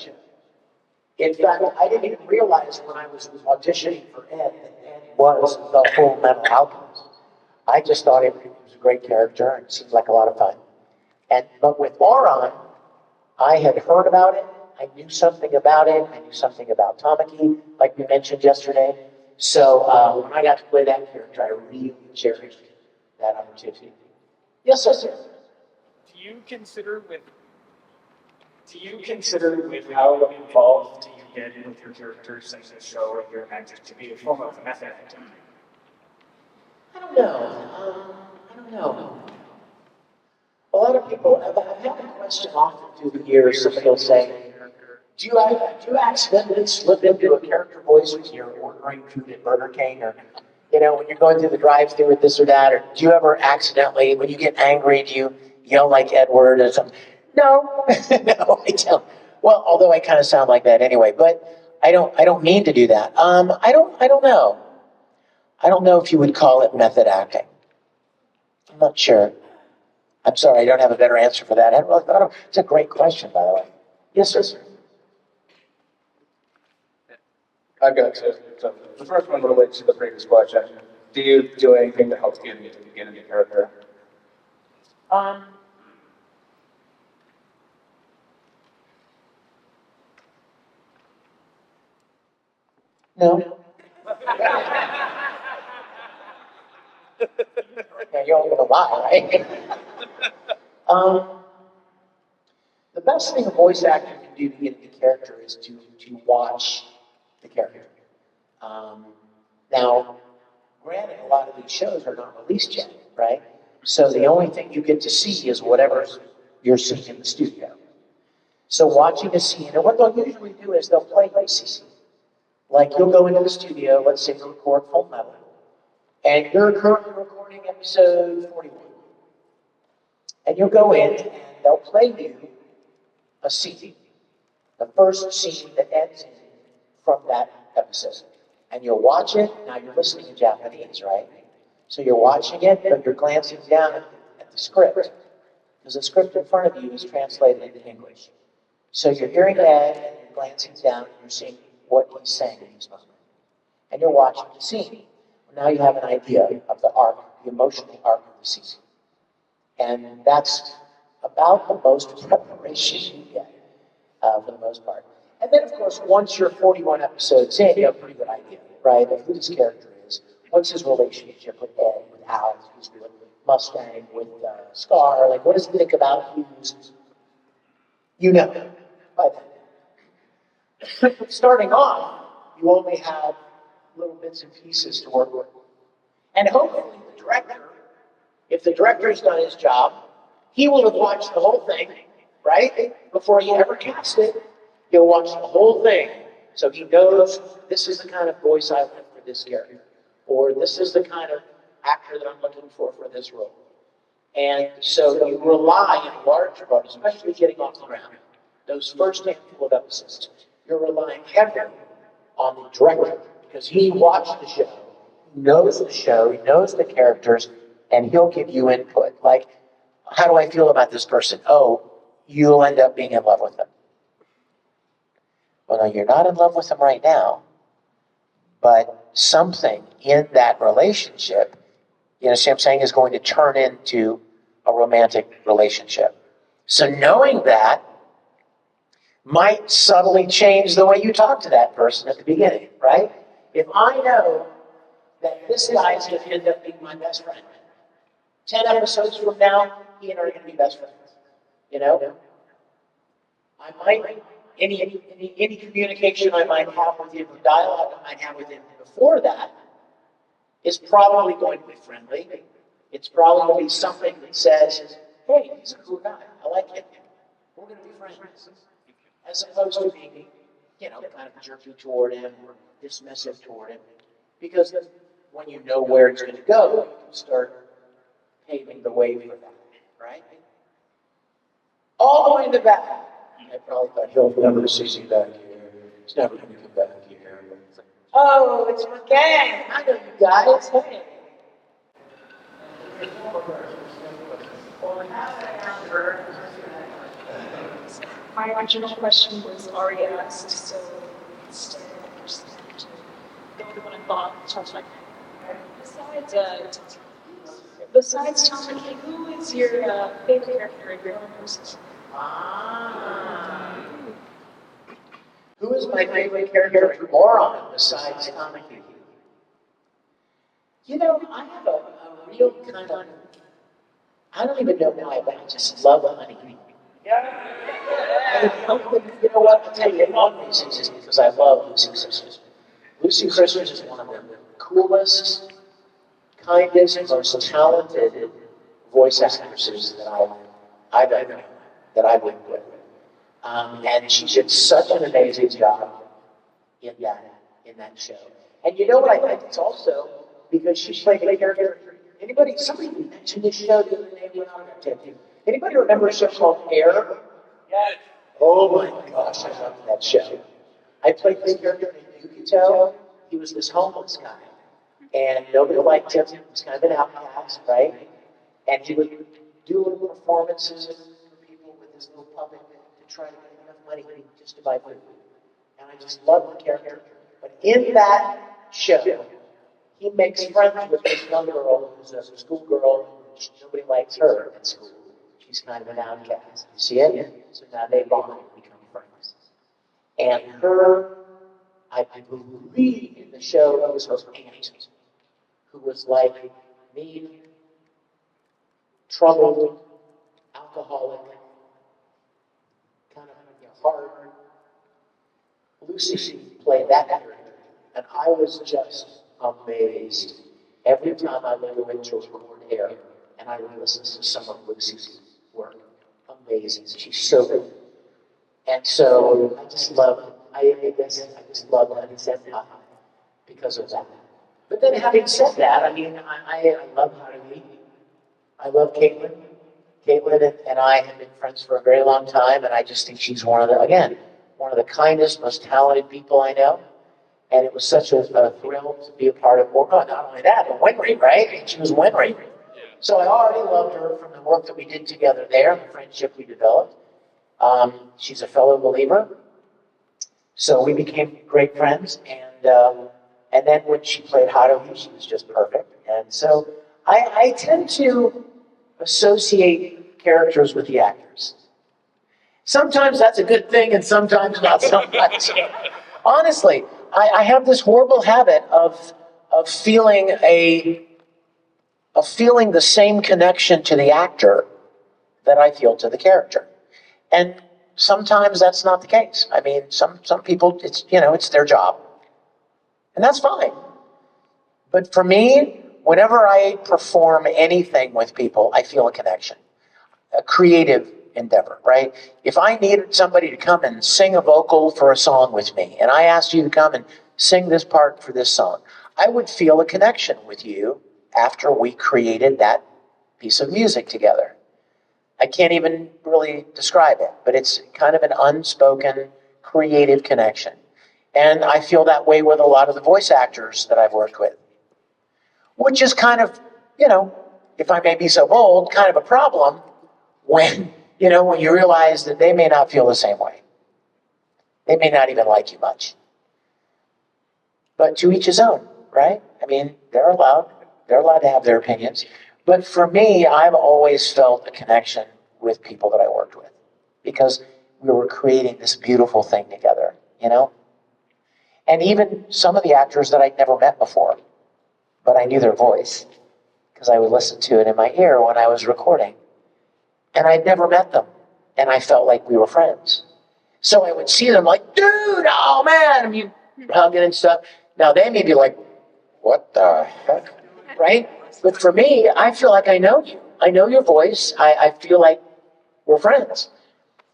In fact, I didn't even realize when I was auditioning for Ed that Ed was the Full Metal Alchemist. I just thought he was a great character and seemed like a lot of fun. But with Oran, I had heard about it. I knew something about it. I knew something about Tamaki, like we mentioned yesterday. So when I got to play that character, I really cherished that opportunity. Yes, sir. Do you consider with do you consider with how involved you get with your characters in the show and your magic to be a form of method acting? I don't know. I don't know. A lot of people, I've had a question often through the years, somebody will say, do you accidentally slip into a character voice when you're ordering food at Burger King, or, you know, when you're going through the drive-thru with this or that, or do you ever accidentally, when you get angry, do you yell like Edward or something? No, no, I don't. Well, although I kind of sound like that anyway, but I don't mean to do that. I don't know. I don't know if you would call it method acting. I'm not sure. I'm sorry, I don't have a better answer for that. I hadn't really thought of it. It's a great question, by the way. Yes, sir. I've got two. So the first one relates to the previous question. Do you do anything to help get into character? No. Yeah, you're only gonna lie, right? The best thing a voice actor can do to get into character is to watch the character. Now, granted, a lot of these shows are not released yet, right? So the only thing you get to see is whatever you're seeing in the studio. So watching a scene, and what they'll usually do is they'll play a scene. Like you'll go into the studio, let's say to record Full Metal, and you're currently recording episode 41. And you'll go in and they'll play you a scene, the first scene that ends in from that episode. And you'll watch it, now you're listening in Japanese, right? So you're watching it, but you're glancing down at the script, because the script in front of you is translated into English. So you're hearing Ed, and you're glancing down, and you're seeing what he's saying in this moment. And you're watching the scene. Well, now you have an idea of the arc, the emotional arc of the scene. And that's about the most preparation you get, for the most part. And then, of course, once you're 41 episodes in, you have a pretty good idea, right, of who this character is. What's his relationship with Ed, with Al, who's with Mustang, with Scar? Like, what does he think about Hughes? You know, by then. Starting off, you only have little bits and pieces to work with. And hopefully the director, if the director's done his job, he will have watched the whole thing, right? Before he ever cast it, he'll watch the whole thing. So he knows this is the kind of voice I want for this character. Or this is the kind of actor that I'm looking for this role. And so you rely in large part, especially getting off the ground, those first handful of episodes, you're relying heavily on the director because he watched the show, he knows the show, he knows the characters, and he'll give you input. Like, how do I feel about this person? Oh, you'll end up being in love with them. Well, no, you're not in love with them right now, but something in that relationship, you know, see what I'm saying, is going to turn into a romantic relationship. So knowing that might subtly change the way you talk to that person at the beginning, right? If I know that this guy is going to end up being my best friend, 10 episodes from now, he and I are going to be best friends, you know? I might, any communication I might have with him, or dialogue I might have with him before that, is probably going to be friendly. It's probably going to be something that says, hey, he's a cool guy, I like him, we're going to be friends. As opposed to being, you know, kind of jerky toward him or dismissive toward him. Because when you know where it's going to go, you can start paving the way for that, right? All the way in the back. I probably thought he'll never see me back here. He's never going to come back here. Oh, it's my gang. I know you guys. Hey. My original question was already asked, so instead of understand to go to what I thought. So I was like, besides Tamaki, who is your favorite character in your own person? Who is my favorite character in Oran besides Tamaki? You know, I have a real kind of, I don't even know why, but I just love honey. And you know what? I'll tell you, one reason is because I love Lucy Christmas. Lucy Christmas is one of the coolest, kindest, most talented voice actresses that I've ever known, that I've worked with. And she did such an amazing job in that show. And you know what I think? It's also because she played a character. Somebody mentioned this show the other day when I was at Anybody remember a show called Air? Yes. Oh my gosh, I loved that show. I played this character named Yukito. He was this homeless guy. And nobody liked him. He was kind of an outcast, right? And he would do little performances for people with his little puppet to try to get enough money just to buy food. And I just loved the character. But in that show, he makes friends with this young girl who's a schoolgirl. Nobody likes her at school. She's kind of an outcast. You see it? So now they bond and become friends. And her, I believe in the show, it was her aunt, who was like mean, troubled, alcoholic, kind of hard. Lucy played that character, and I was just amazed every time I would go into record Air and I would listen to some of Lucy's work. Amazing. She's so good. And so I just love, I just love Honey Senpai because of that. But then having said that, I mean, I love Haruhi. I love Caitlin. Caitlin and I have been friends for a very long time, and I just think she's one of the kindest, most talented people I know. And it was such a thrill to be a part of, well, not only that, but Winry, right? She was Winry. So I already loved her from the work that we did together there, the friendship we developed. She's a fellow believer. So we became great friends. And then when she played Haruhi, she was just perfect. And so I tend to associate characters with the actors. Sometimes that's a good thing, and sometimes not so much. Honestly, I have this horrible habit of feeling the same connection to the actor that I feel to the character. And sometimes that's not the case. I mean, some people, it's their job. And that's fine. But for me, whenever I perform anything with people, I feel a connection, a creative endeavor, right? If I needed somebody to come and sing a vocal for a song with me, and I asked you to come and sing this part for this song, I would feel a connection with you after we created that piece of music together. I can't even really describe it, but it's kind of an unspoken creative connection. And I feel that way with a lot of the voice actors that I've worked with, which is kind of, if I may be so bold, kind of a problem when you realize that they may not feel the same way. They may not even like you much. But to each his own, right? I mean, they're allowed to have their opinions. But for me, I've always felt a connection with people that I worked with because we were creating this beautiful thing together, And even some of the actors that I'd never met before, but I knew their voice because I would listen to it in my ear when I was recording. And I'd never met them, and I felt like we were friends. So I would see them like, dude, oh man, you hugging and stuff. Now they may be like, what the heck, right? But for me, I feel like I know you. I know your voice. I feel like we're friends.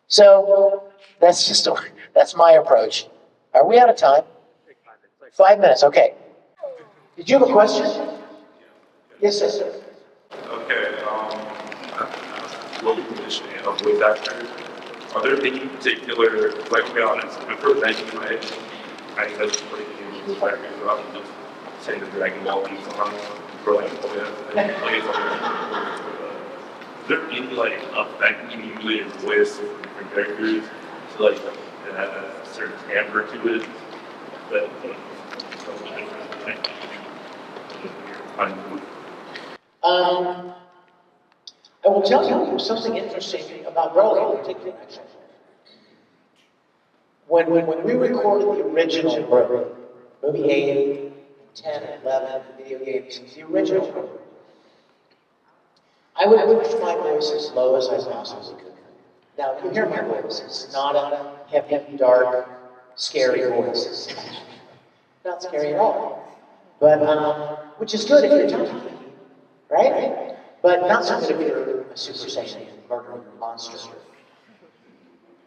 So that's my approach. Are we out of time? 5 minutes, okay. Did you have a question? Yes, sir. Okay, local conditioning of voice actors. Are there any particular, like to be honest, I'm presenting my, I think that's pretty huge factors about just saying the Dragon Ball theme song for like, and plays on is there any like effect you usually in voice for different characters to like that have a certain timbre to it that something different like I will tell you something interesting about Broly in particular, actually. When we recorded the original Broly, movie 8, 10, 11, video games, the original Broly, I would push my voice as low as I possibly could. Now, you hear my voice. It's not a heavy, dark, scary voice. It's not scary at all. But, which is good if you're Tamaki, right? But not so good if you're a Super Saiyan murdering monster.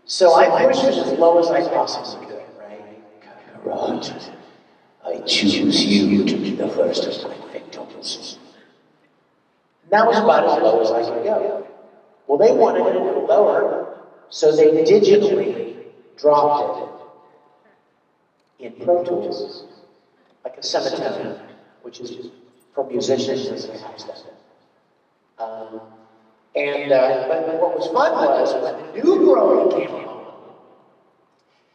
So I pushed it as low as I possibly could, right? Kakarot, I choose you to be the first of my victims. And that was about as low as I could go. Well, they wanted it a little lower, so they digitally dropped it in Pro Tools, like a semitone, which is for musicians as a half-step. But what was fun was when the new Broly came along,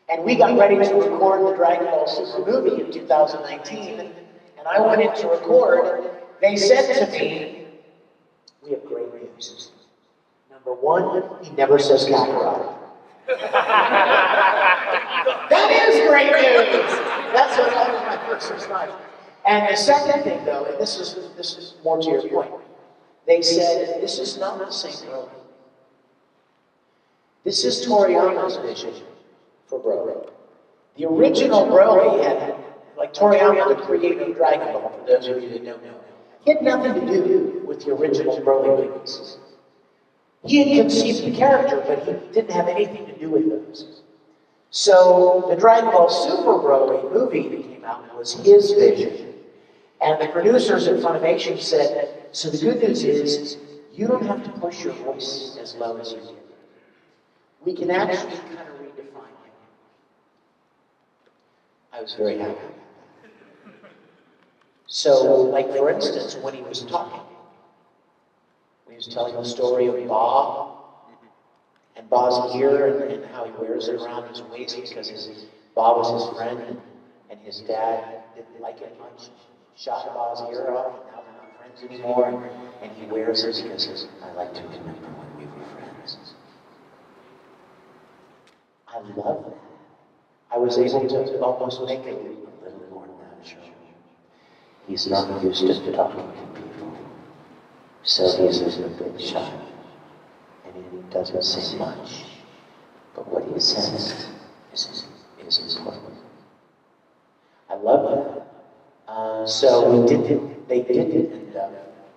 and we got ready to record the Dragon Ball Super movie in 2019, and I went in to record, they said to me, we have great news. Number one, he never says Kakarot. That is great news! That was my first response. And the second thing, though, and this is more to your point, they said, this is not the same Broly. This is Toriyama's vision for Broly. The original Broly had, like Toriyama, the creator of Dragon Ball, for those of you that don't know, he had nothing to do with the original Broly movies. He had conceived the character, but he didn't have anything to do with those. So the Dragon Ball Super Broly movie that came out was his vision. And the producers at Funimation said, so the good news is, you don't have to push your voice as low as you did. We can actually kind of redefine you. I was very happy. So, like for instance, when he was talking, when he was telling the story of Ba, and Ba's ear, and how he wears it around his waist because Ba was his friend, and his dad didn't like it much. Shot Ba's ear off, and now they're not friends anymore, and he wears it because I like to remember when we were friends. I love that. I was able to almost make it a little more natural. He's not used to talking to people, so he's a bit shy, and he doesn't say much, but what he says is important. I love that. So they didn't end up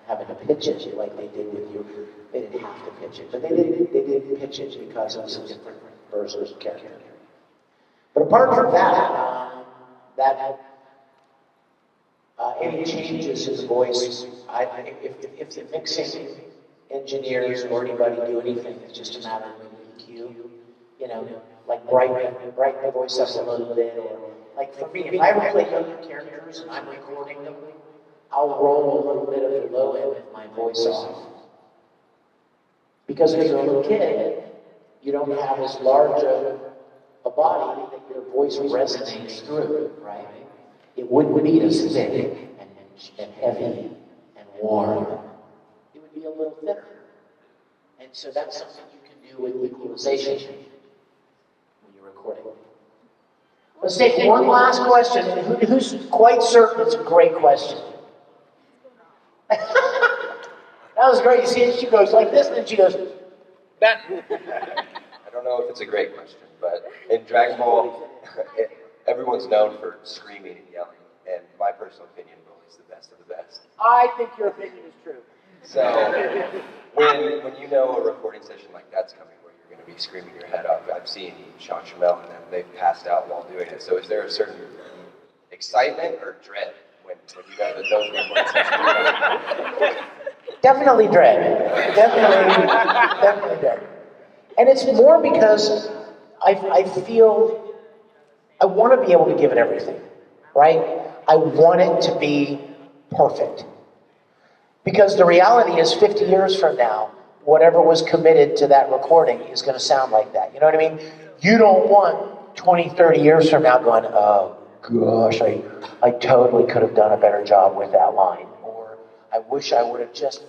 having to pitch it like they did with you. They didn't have to pitch it, but they did pitch it because it was a different version of character. But apart from that, any changes in the voice, if the mixing engineers or anybody do anything, it's just a matter of EQ, like brighten the voice up a little bit, or like for me, if I ever play younger characters and I'm recording them, I'll roll a little bit of the low end of my voice off. Because if you're a little kid, you don't have as large a body that your voice resonates through, right? It wouldn't be as thick and heavy and warm. It would be a little thinner. And so that's something you can do with equalization when you're recording. Let's take one last question. Who's quite certain it's a great question? That was great. You see, she goes like this, and then she goes, that. I don't know if it's a great question, but in Dragon Ball, everyone's known for screaming and yelling, and my personal opinion, Broly's the best of the best. I think your opinion is true. So, when you know a recording session like that's coming, where you're going to be screaming your head off, I've seen Sean Chamel and them, they've passed out while doing it. So is there a certain excitement or dread when you guys are those recording sessions? Definitely dread. Definitely dread. And it's more because I feel I want to be able to give it everything, right? I want it to be perfect. Because the reality is 50 years from now, whatever was committed to that recording is going to sound like that. You know what I mean? You don't want 20, 30 years from now going, oh gosh, I totally could have done a better job with that line. Or I wish I would have just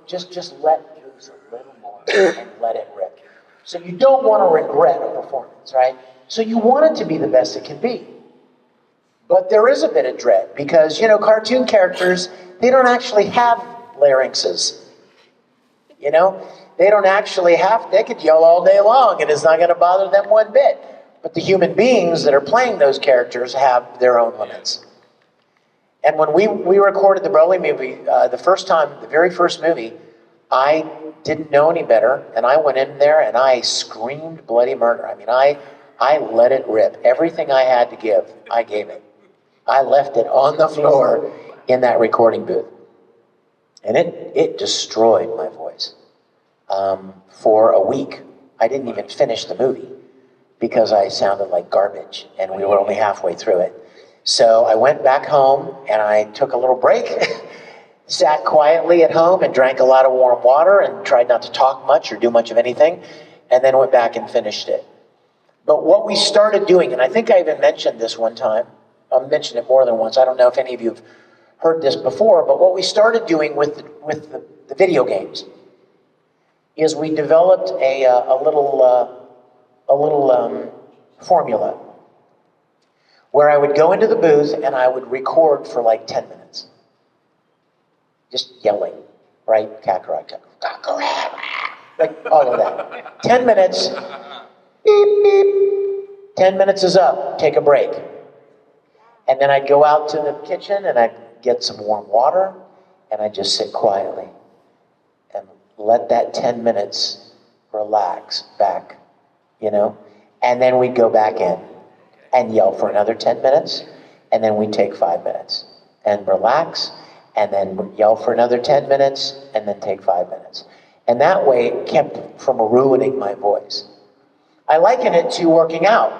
just let loose a little more and let it rip. So you don't want to regret a performance, right? So you want it to be the best it can be. But there is a bit of dread because, cartoon characters, they don't actually have larynxes. they don't actually they could yell all day long and it's not going to bother them one bit. But the human beings that are playing those characters have their own limits. And when we recorded the Broly movie, the very first movie, I didn't know any better, and I went in there and I screamed bloody murder. I mean, I let it rip. Everything I had to give, I gave it. I left it on the floor in that recording booth. And it destroyed my voice. For a week, I didn't even finish the movie because I sounded like garbage, and we were only halfway through it. So I went back home, and I took a little break, sat quietly at home and drank a lot of warm water and tried not to talk much or do much of anything, and then went back and finished it. But what we started doing, and I think I even mentioned this one time, I've mentioned it more than once, I don't know if any of you have heard this before, but what we started doing with the video games is we developed a little formula where I would go into the booth and I would record for like 10 minutes. Just yelling, right? Kakarot, like all of that. 10 minutes, beep, beep. 10 minutes is up, take a break. And then I'd go out to the kitchen and I'd get some warm water and I'd just sit quietly and let that 10 minutes relax back, and then we'd go back in and yell for another 10 minutes, and then we'd take 5 minutes and relax, and then yell for another 10 minutes, and then take 5 minutes. And that way it kept from ruining my voice. I liken it to working out.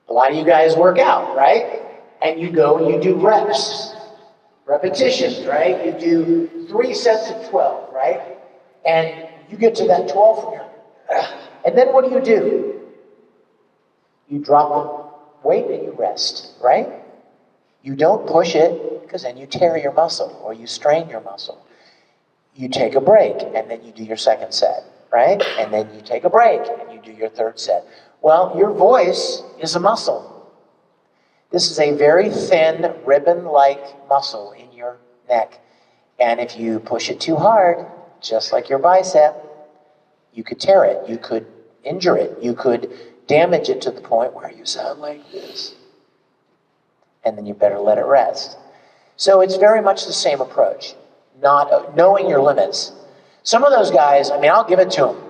A lot of you guys work out, right? And you go and you do repetitions, right? You do 3 sets of 12, right? And you get to that 12 from your, and then what do? You drop the weight and you rest, right? You don't push it, because then you tear your muscle or you strain your muscle. You take a break and then you do your second set, right? And then you take a break and you do your third set. Well, your voice is a muscle. This is a very thin, ribbon-like muscle in your neck. And if you push it too hard, just like your bicep, you could tear it, you could injure it, you could damage it to the point where you sound like this. And then you better let it rest. So it's very much the same approach, not knowing your limits. Some of those guys, I'll give it to them.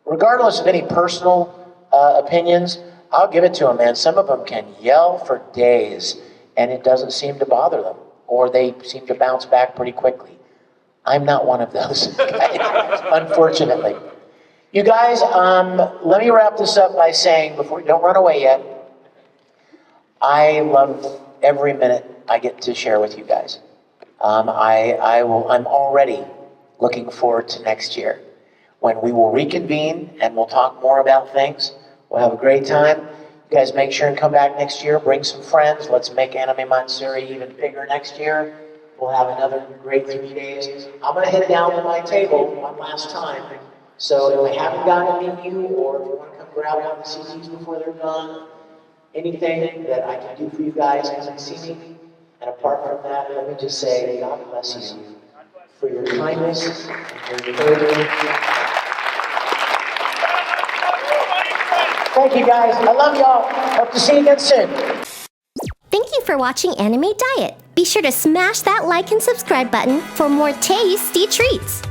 Regardless of any personal opinions, I'll give it to them, man. Some of them can yell for days, and it doesn't seem to bother them, or they seem to bounce back pretty quickly. I'm not one of those guys, unfortunately. You guys, let me wrap this up by saying, don't run away yet, I love every minute I get to share with you guys. I'm already looking forward to next year, when we will reconvene and we'll talk more about things. We'll have a great time. You guys make sure and come back next year. Bring some friends. Let's make Anime Matsuri even bigger next year. We'll have another great 3 days. I'm going to head down to my table one last time. So if I haven't gotten any of you, or if you want to come grab one of the CDs before they're gone, anything that I can do for you guys, come and see me. And apart from that, let me just say, God bless you for your kindness and your encouragement. Thank you guys. I love y'all. Hope to see you again soon. Thank you for watching Anime Diet. Be sure to smash that like and subscribe button for more tasty treats.